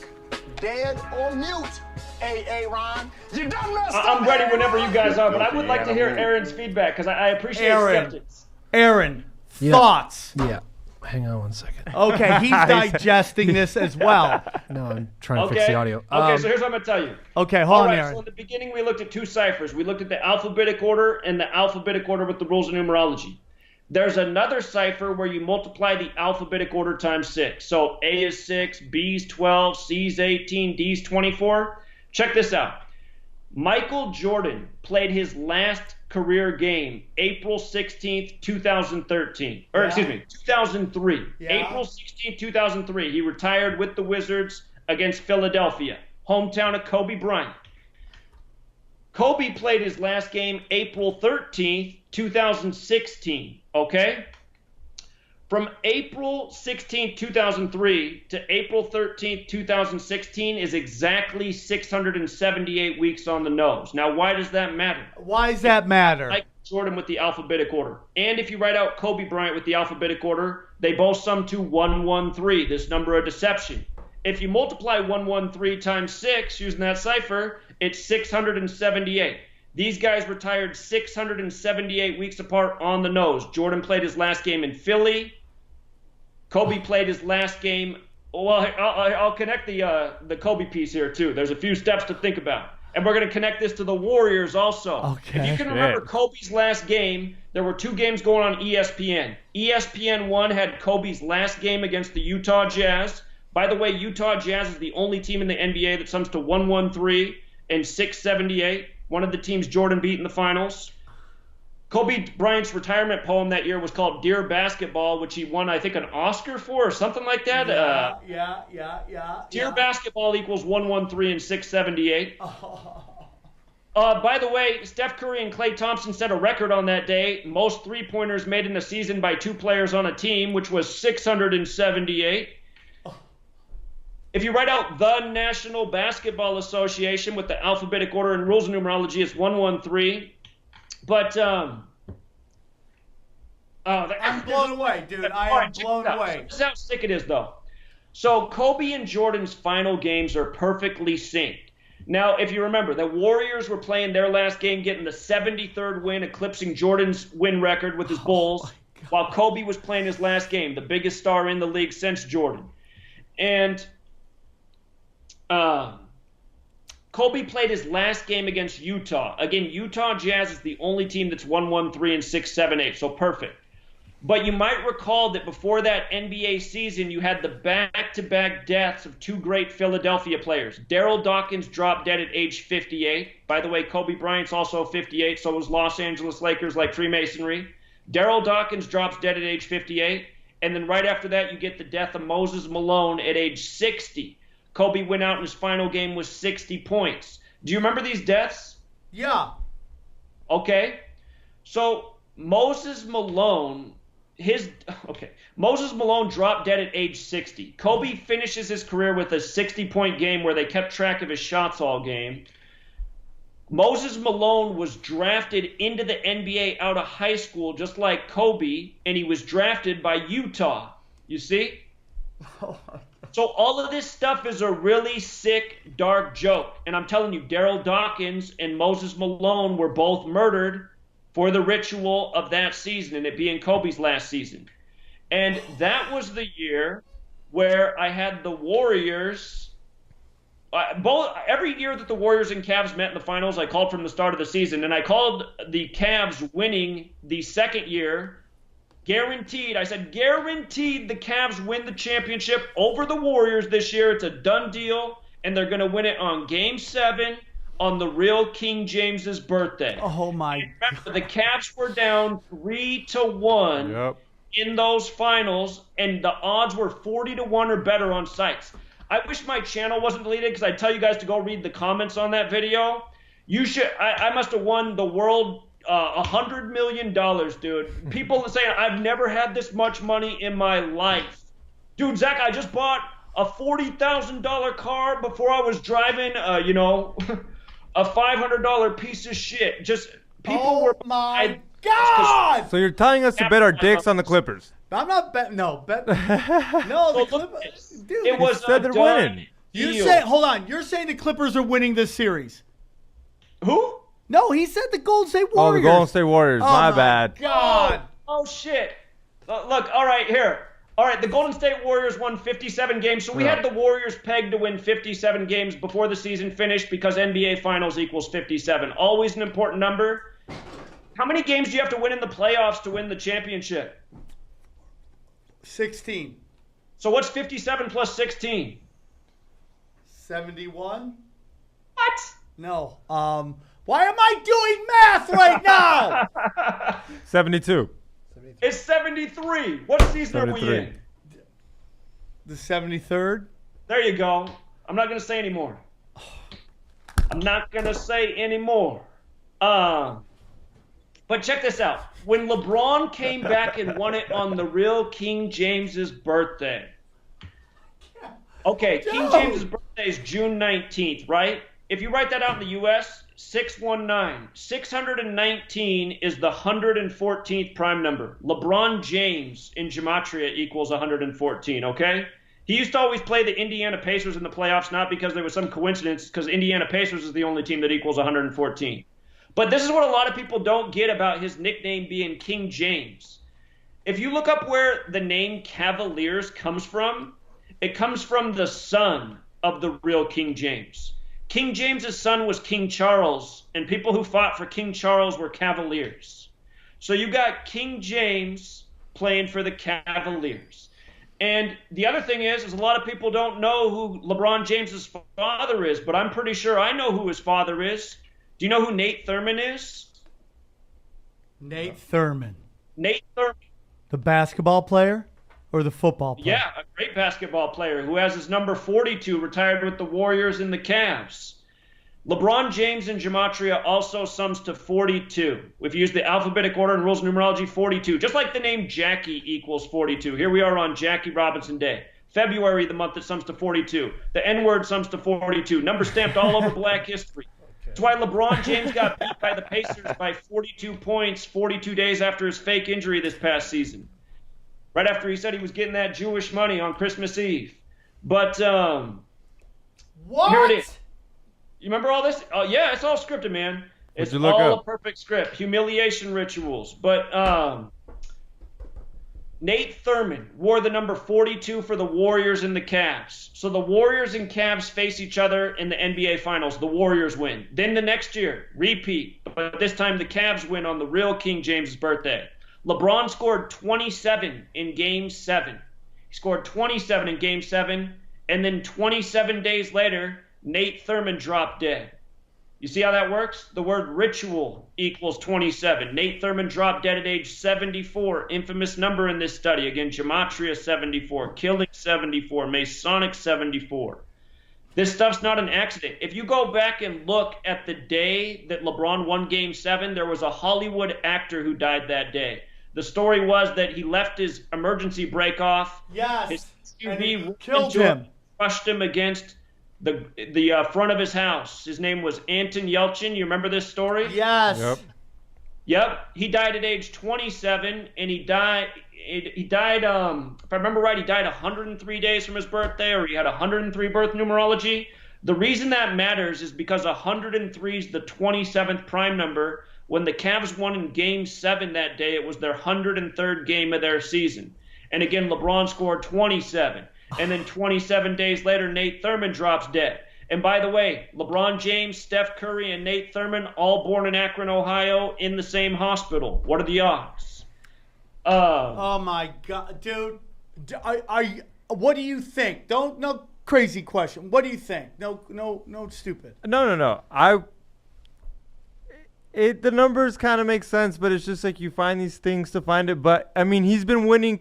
dead, or mute. Hey, Ron. You done messed up. I'm ready whenever you guys are, but I Don't would be like to hear animal. Aaron's feedback because I appreciate Aaron. skeptics. Aaron, Yeah. thoughts. Yeah. Hang on one second. Okay, he's digesting this as well. No, I'm trying to fix the audio. Okay, so here's what I'm going to tell you. Okay, All hold on, right, Aaron. so in the beginning, we looked at two ciphers. We looked at the alphabetic order and the alphabetic order with the rules of numerology. There's another cipher where you multiply the alphabetic order times 6. So A is 6, B is 12, C is 18, D is 24. Check this out. Michael Jordan played his last career game April 16th, 2013. Or, excuse me, 2003. Yeah. April 16th, 2003. He retired with the Wizards against Philadelphia, hometown of Kobe Bryant. Kobe played his last game April 13th, 2016, okay? From April 16th, 2003 to April 13th, 2016 is exactly 678 weeks on the nose. Now, why does that matter? Why does that matter? Like Jordan with the alphabetic order. And if you write out Kobe Bryant with the alphabetic order, they both sum to 113, this number of deception. If you multiply 113 times 6 using that cipher, it's 678. These guys retired 678 weeks apart on the nose. Jordan played his last game in Philly. Kobe played his last game. Well, I'll connect the Kobe piece here too. There's a few steps to think about. And we're going to connect this to the Warriors also. Okay. If you can remember Kobe's last game, there were two games going on ESPN. ESPN 1 had Kobe's last game against the Utah Jazz. By the way, Utah Jazz is the only team in the NBA that sums to 113 and 678. One of the teams Jordan beat in the finals. Kobe Bryant's retirement poem that year was called Dear Basketball, which he won, I think, an Oscar for or something like that. Yeah. Dear Basketball equals 113 and 678. By the way, Steph Curry and Klay Thompson set a record on that day. Most three-pointers made in a season by two players on a team, which was 678. If you write out the National Basketball Association with the alphabetic order and rules of numerology, it's 113. But I'm blown away, dude. I am blown away. This is how sick it is, though. So Kobe and Jordan's final games are perfectly synced. Now, if you remember, the Warriors were playing their last game, getting the 73rd win, eclipsing Jordan's win record with his Bulls, while Kobe was playing his last game, the biggest star in the league since Jordan. And Kobe played his last game against Utah. Again, Utah Jazz is the only team that's 113 and 678, so perfect. But you might recall that before that NBA season, you had the back-to-back deaths of two great Philadelphia players. Daryl Dawkins dropped dead at age 58. By the way, Kobe Bryant's also 58, so was Los Angeles Lakers like Freemasonry. Daryl Dawkins drops dead at age 58. And then right after that, you get the death of Moses Malone at age 60. Kobe went out in his final game with 60 points. Do you remember these deaths? Yeah. Okay. So Moses Malone dropped dead at age 60. Kobe finishes his career with a 60-point game where they kept track of his shots all game. Moses Malone was drafted into the NBA out of high school just like Kobe, and he was drafted by Utah. You see? So all of this stuff is a really sick, dark joke. And I'm telling you, Daryl Dawkins and Moses Malone were both murdered for the ritual of that season, and it being Kobe's last season. And that was the year where I had the Warriors. Every year that the Warriors and Cavs met in the finals, I called from the start of the season, and I called the Cavs winning the second year. Guaranteed. I said, guaranteed the Cavs win the championship over the Warriors this year. It's a done deal, and they're going to win it on Game 7 on the real King James's birthday. Oh, my. Remember, the Cavs were down 3-1 in those finals, and the odds were 40-1 or better on sites. I wish my channel wasn't deleted because I tell you guys to go read the comments on that video. You should. I must have won the world $100 million, dude. People saying I've never had this much money in my life. Dude, Zach, I just bought a $40,000 car before I was driving, a $500 piece of shit. Just people were. My God! So you're telling us to bet our dicks on the Clippers? I'm not betting. No, no. The Clippers, dude. It was said they're winning. Hold on. You're saying the Clippers are winning this series? Who? No, he said the Golden State Warriors. Oh, the Golden State Warriors. My bad. God. Oh shit. Look, all right, here. All right, the Golden State Warriors won 57 games. So we had the Warriors pegged to win 57 games before the season finished because NBA Finals equals 57. Always an important number. How many games do you have to win in the playoffs to win the championship? 16. So what's 57 plus 16? 71? What? No. Why am I doing math right now? 72. It's 73. What season 73. Are we in? The 73rd? There you go. I'm not going to say anymore. I'm not going to say anymore. But check this out. When LeBron came back and won it on the real King James's birthday. Okay, King James's birthday is June 19th, right? If you write that out in the U.S., 619. 619 is the 114th prime number. LeBron James in Gematria equals 114, okay? He used to always play the Indiana Pacers in the playoffs, not because there was some coincidence, because Indiana Pacers is the only team that equals 114. But this is what a lot of people don't get about his nickname being King James. If you look up where the name Cavaliers comes from, it comes from the son of the real King James. King James's son was King Charles, and people who fought for King Charles were Cavaliers. So you got King James playing for the Cavaliers. And the other thing is a lot of people don't know who LeBron James's father is, but I'm pretty sure I know who his father is. Do you know who Nate Thurman is? Nate Thurman. Nate Thurman. The basketball player or the football player? Yeah, a great basketball player who has his number 42, retired with the Warriors and the Cavs. LeBron James in Gematria also sums to 42. If you use the alphabetic order and rules of numerology, 42. Just like the name Jackie equals 42. Here we are on Jackie Robinson Day. February, the month that sums to 42. The N-word sums to 42. Number stamped all over Black history. That's why LeBron James got beat by the Pacers by 42 points 42 days after his fake injury this past season. Right after he said he was getting that Jewish money on Christmas Eve. But, what? Here it is. You remember all this? Oh, yeah, it's all scripted, man. It's all a perfect script. Humiliation rituals. But Nate Thurman wore the number 42 for the Warriors and the Cavs. So the Warriors and Cavs face each other in the NBA Finals. The Warriors win. Then the next year, repeat. But this time the Cavs win on the real King James's birthday. LeBron scored 27 in Game 7. He scored 27 in Game 7. And then 27 days later, Nate Thurman dropped dead. You see how that works? The word ritual equals 27. Nate Thurman dropped dead at age 74. Infamous number in this study. Again, Gematria 74. Killing 74. Masonic 74. This stuff's not an accident. If you go back and look at the day that LeBron won Game 7, there was a Hollywood actor who died that day. The story was that he left his emergency brake off. Yes. His And SUV it killed him. Crushed him against the front of his house. His name was Anton Yelchin. You remember this story? Yes. Yep. He died at age 27, and he died. If I remember right, he died 103 days from his birthday, or he had 103 birth numerology. The reason that matters is because 103 is the 27th prime number. When the Cavs won in Game 7 that day, it was their 103rd game of their season. And again, LeBron scored 27. And then 27 days later, Nate Thurmond drops dead. And by the way, LeBron James, Steph Curry, and Nate Thurmond, all born in Akron, Ohio, in the same hospital. What are the odds? Oh my God, dude! What do you think? No crazy question. What do you think? No, stupid. No. The numbers kind of make sense, but it's just like you find these things to find it. But I mean, he's been winning.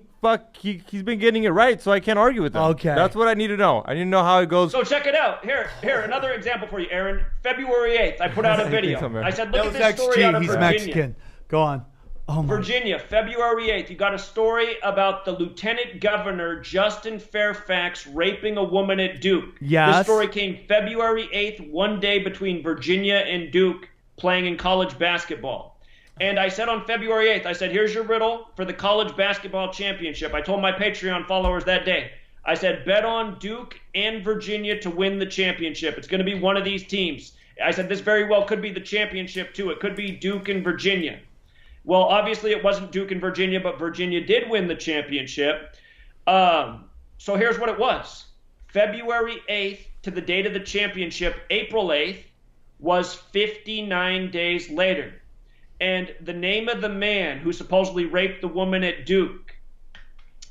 He's been getting it right, so I can't argue with him. Okay, that's what I need to know. I need to know how it goes. So check it out. Here, another example for you, Aaron. February 8th, I put out a video. I said, look at this story out of He's Virginia. Mexican. Go on. Oh my. Virginia, February 8th, you got a story about the Lieutenant Governor, Justin Fairfax, raping a woman at Duke. Yes. This story came February 8th, one day between Virginia and Duke, playing in college basketball. And I said on February 8th, I said, here's your riddle for the college basketball championship. I told my Patreon followers that day. I said, bet on Duke and Virginia to win the championship. It's going to be one of these teams. I said, this very well could be the championship, too. It could be Duke and Virginia. Well, obviously it wasn't Duke and Virginia, but Virginia did win the championship. So here's what it was. February 8th to the date of the championship, April 8th, was 59 days later. And the name of the man who supposedly raped the woman at Duke,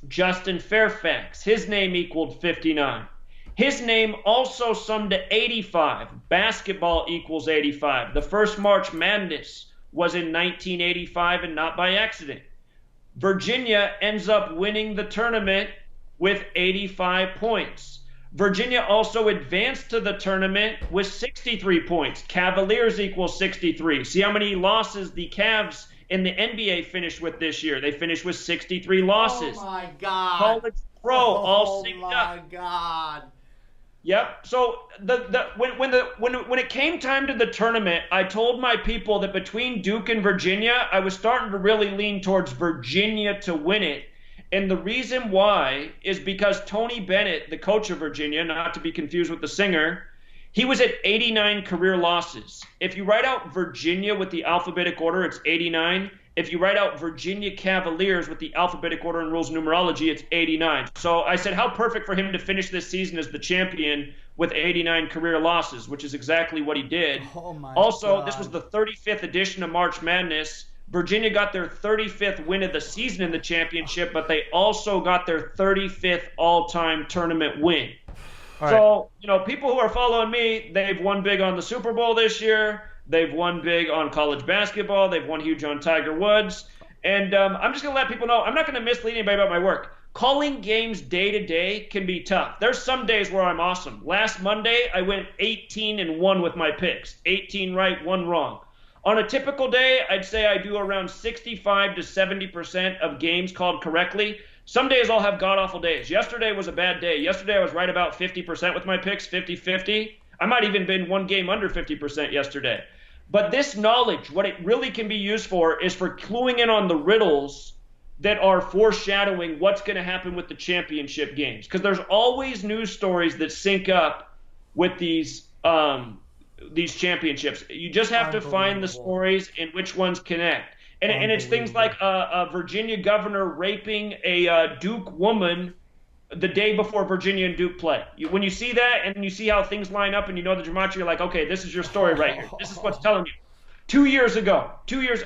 Justin Fairfax, his name equaled 59. His name also summed to 85. Basketball equals 85. The first March Madness was in 1985 and not by accident. Virginia ends up winning the tournament with 85 points. Virginia also advanced to the tournament with 63 points. Cavaliers equals 63. See how many losses the Cavs in the NBA finished with this year. They finished with 63 losses. Oh my God. College pro all synced up. Oh my God. Yep. So when it came time to the tournament, I told my people that between Duke and Virginia, I was starting to really lean towards Virginia to win it. And the reason why is because Tony Bennett, the coach of Virginia, not to be confused with the singer, he was at 89 career losses. If you write out Virginia with the alphabetic order, it's 89. If you write out Virginia Cavaliers with the alphabetic order and rules of numerology, it's 89. So I said, how perfect for him to finish this season as the champion with 89 career losses, which is exactly what he did. Oh my also, God. This was the 35th edition of March Madness. Virginia got their 35th win of the season in the championship, but they also got their 35th all-time tournament win. So, people who are following me, they've won big on the Super Bowl this year. They've won big on college basketball. They've won huge on Tiger Woods. And I'm just going to let people know, I'm not going to mislead anybody about my work. Calling games day to day can be tough. There's some days where I'm awesome. Last Monday, I went 18-1 with my picks. 18 right, 1 wrong. On a typical day, I'd say I do around 65 to 70% of games called correctly. Some days I'll have god-awful days. Yesterday was a bad day. Yesterday I was right about 50% with my picks, 50-50. I might even been one game under 50% yesterday. But this knowledge, what it really can be used for is for cluing in on the riddles that are foreshadowing what's going to happen with the championship games. Because there's always news stories that sync up with these championships. You just have to find the stories and which ones connect. And it's things like a Virginia governor raping a Duke woman the day before Virginia and Duke play. When you see that and you see how things line up and you know the Gematria, you're like, okay, this is your story right here. This is what's telling you. 2 years ago,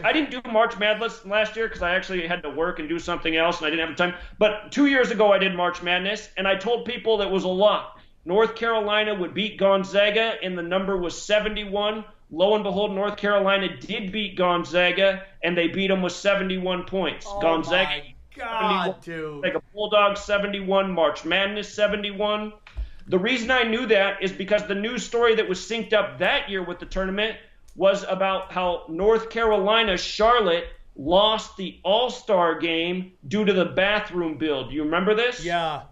I didn't do March Madness last year because I actually had to work and do something else and I didn't have the time. But 2 years ago, I did March Madness and I told people that was a lot. North Carolina would beat Gonzaga and the number was 71. Lo and behold, North Carolina did beat Gonzaga and they beat them with 71 points. Oh Gonzaga, my God, dude. Like a Bulldog 71, March Madness 71. The reason I knew that is because the news story that was synced up that year with the tournament was about how North Carolina, Charlotte, lost the All-Star game due to the bathroom bill. Do you remember this? Yeah.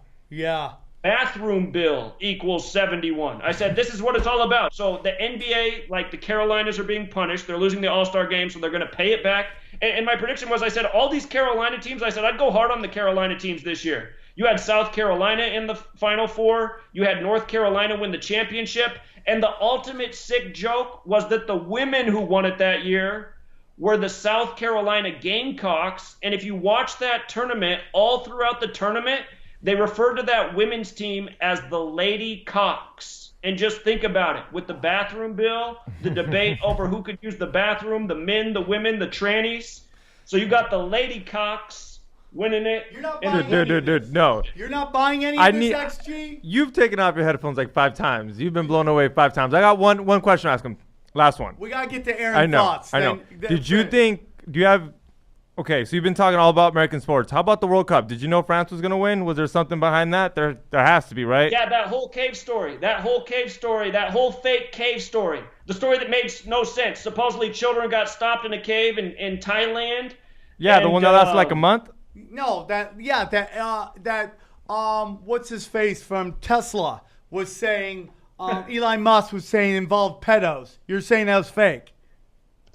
Bathroom bill equals 71. I said, this is what it's all about. So the NBA, like the Carolinas are being punished. They're losing the All-Star game, so they're going to pay it back. And my prediction was, I said, all these Carolina teams, I said, I'd go hard on the Carolina teams this year. You had South Carolina in the Final Four. You had North Carolina win the championship. And the ultimate sick joke was that the women who won it that year were the South Carolina Gamecocks. And if you watch that tournament, all throughout the tournament, they referred to that women's team as the Lady Cocks. And just think about it. With the bathroom bill, the debate over who could use the bathroom, the men, the women, the trannies. So you got the Lady Cocks winning it. You're not buying Dude, no. You're not buying any of this XG? You've taken off your headphones like 5 times. You've been blown away 5 times. I got one question to ask him. Last one. We got to get to Aaron's thoughts. I know. Did you think, do you have, okay, so you've been talking all about American sports. How about the World Cup? Did you know France was going to win? Was there something behind that? There has to be, right? Yeah, that whole cave story, that whole fake cave story, the story that made no sense. Supposedly children got stopped in a cave in Thailand. Yeah, the one that lasted like a month? No, what's his face from Tesla was saying, Elon Musk was saying involved pedos. You're saying that was fake.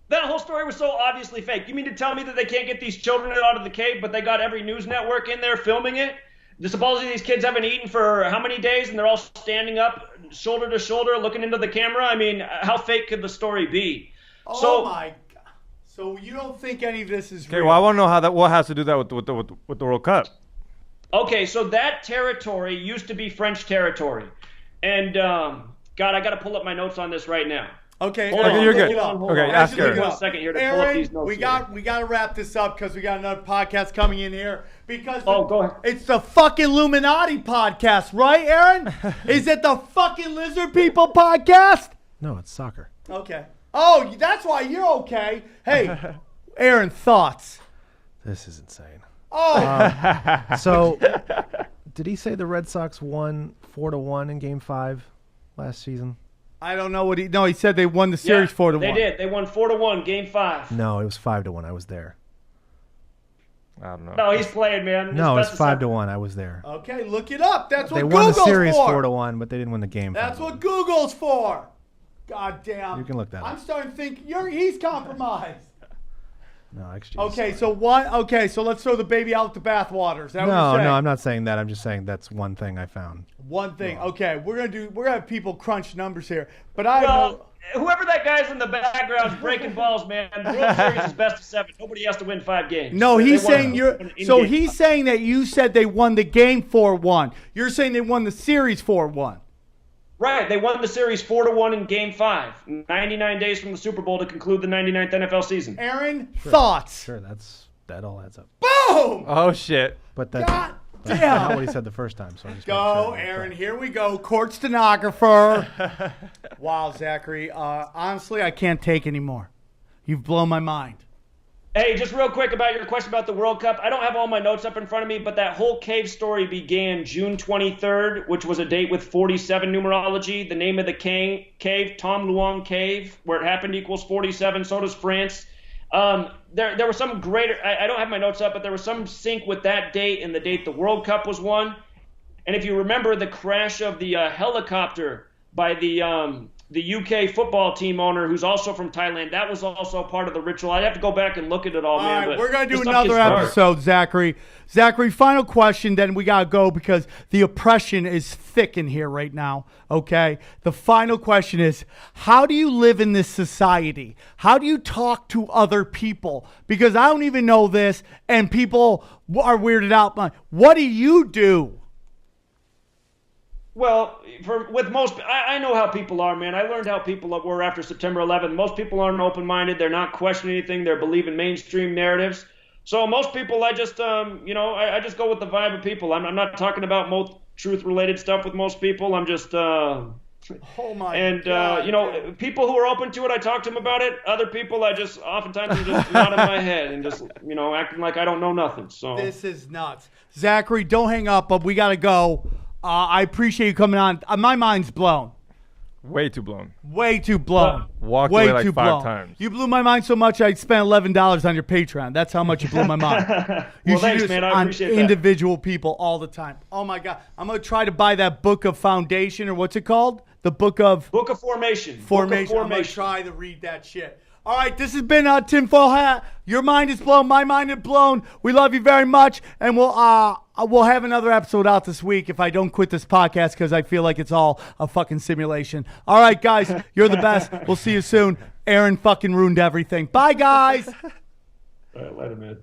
That whole story was so obviously fake. You mean to tell me that they can't get these children out of the cave, but they got every news network in there filming it? Supposedly these kids haven't eaten for how many days, and they're all standing up, shoulder to shoulder, looking into the camera? I mean, how fake could the story be? Oh, my God. So you don't think any of this is real? Okay, well, I want to know what has to do that with the World Cup. Okay, so that territory used to be French territory. And, God, I got to pull up my notes on this right now. Okay, you're good. Okay, ask Aaron. 1 second here to pull up these notes. We got to wrap this up because we got another podcast coming in here. Because go ahead. It's the fucking Illuminati podcast, right, Aaron? Is it the fucking Lizard People podcast? No, it's soccer. Okay. Oh, that's why you're okay. Hey, Aaron, thoughts? This is insane. Oh. So, did he say the Red Sox won 4-1 in Game 5 last season? I don't know what he said they won the series 4-1. They did. They won 4-1, Game 5. No, it was 5-1. I was there. I don't know. No, he's playing, man. No, it's 5-1. I was there. Okay, look it up. That's what They Google's won the series for. 4-1, but they didn't win the game. That's 5-1. what Google's for. God damn. You can look that up. I'm starting to think he's compromised. No, XG. Okay, so what? Okay, so let's throw the baby out with the bathwater. Is that what you're saying? No, I'm not saying that. I'm just saying that's one thing I found. One thing. Wrong. Okay, we're gonna have people crunch numbers here, but whoever that guy's in the background is breaking balls, man. The World Series is best of 7. Nobody has to win 5 games. No, he's saying he's saying that you said they won the game 4-1. You're saying they won the series 4-1. Right, they won the series 4-1 in Game 5. 99 days from the Super Bowl to conclude the 99th NFL season. Aaron, thoughts? Sure, that all adds up. Boom! Oh, shit. But that's God not damn! what he said the first time. So I just Go, Aaron. Here we go. Court stenographer. Wow, Zachary. Honestly, I can't take anymore. You've blown my mind. Hey, just real quick about your question about the World Cup. I don't have all my notes up in front of me, but that whole cave story began June 23rd, which was a date with 47 numerology. The name of the cave, Tom Luong Cave, where it happened equals 47. So does France. There was some greater, I don't have my notes up, but there was some sync with that date and the date the World Cup was won. And if you remember the crash of the helicopter by the UK football team owner, who's also from Thailand, that was also part of the ritual. I'd have to go back and look at it all, man. All right, but we're going to do this stuff another gets dark. episode, Zachary. Zachary, final question, then we got to go because the oppression is thick in here right now, okay? The final question is, how do you live in this society? How do you talk to other people? Because I don't even know this, and people are weirded out. What do you do? Well, with most, I know how people are, man. I learned how people were after September 11th. Most people aren't open-minded. They're not questioning anything. They're believing mainstream narratives. So most people, I just, I just go with the vibe of people. I'm not talking about most truth-related stuff with most people. I'm just, Oh my God, people who are open to it, I talk to them about it. Other people, I just, oftentimes, I'm just nodding my head and just, acting like I don't know nothing. So this is nuts. Zachary, don't hang up, but we got to go. I appreciate you coming on. My mind's blown. Way too blown. Way too blown. Walked Way away like too 5 blown. times. You blew my mind so much I spent $11 on your Patreon. That's how much you blew my mind. You Well, should thanks, use man. I on appreciate that. individual people all the time. Oh my God. I'm gonna try to buy that book of foundation, or what's it called? The book of Book of Formation. Formation. I'm gonna try to read that shit. All right, this has been Tinfoil Hat. Your mind is blown. My mind is blown. We love you very much, and we'll have another episode out this week if I don't quit this podcast because I feel like it's all a fucking simulation. All right, guys, you're the best. We'll see you soon. Aaron fucking ruined everything. Bye, guys. All right, let him in.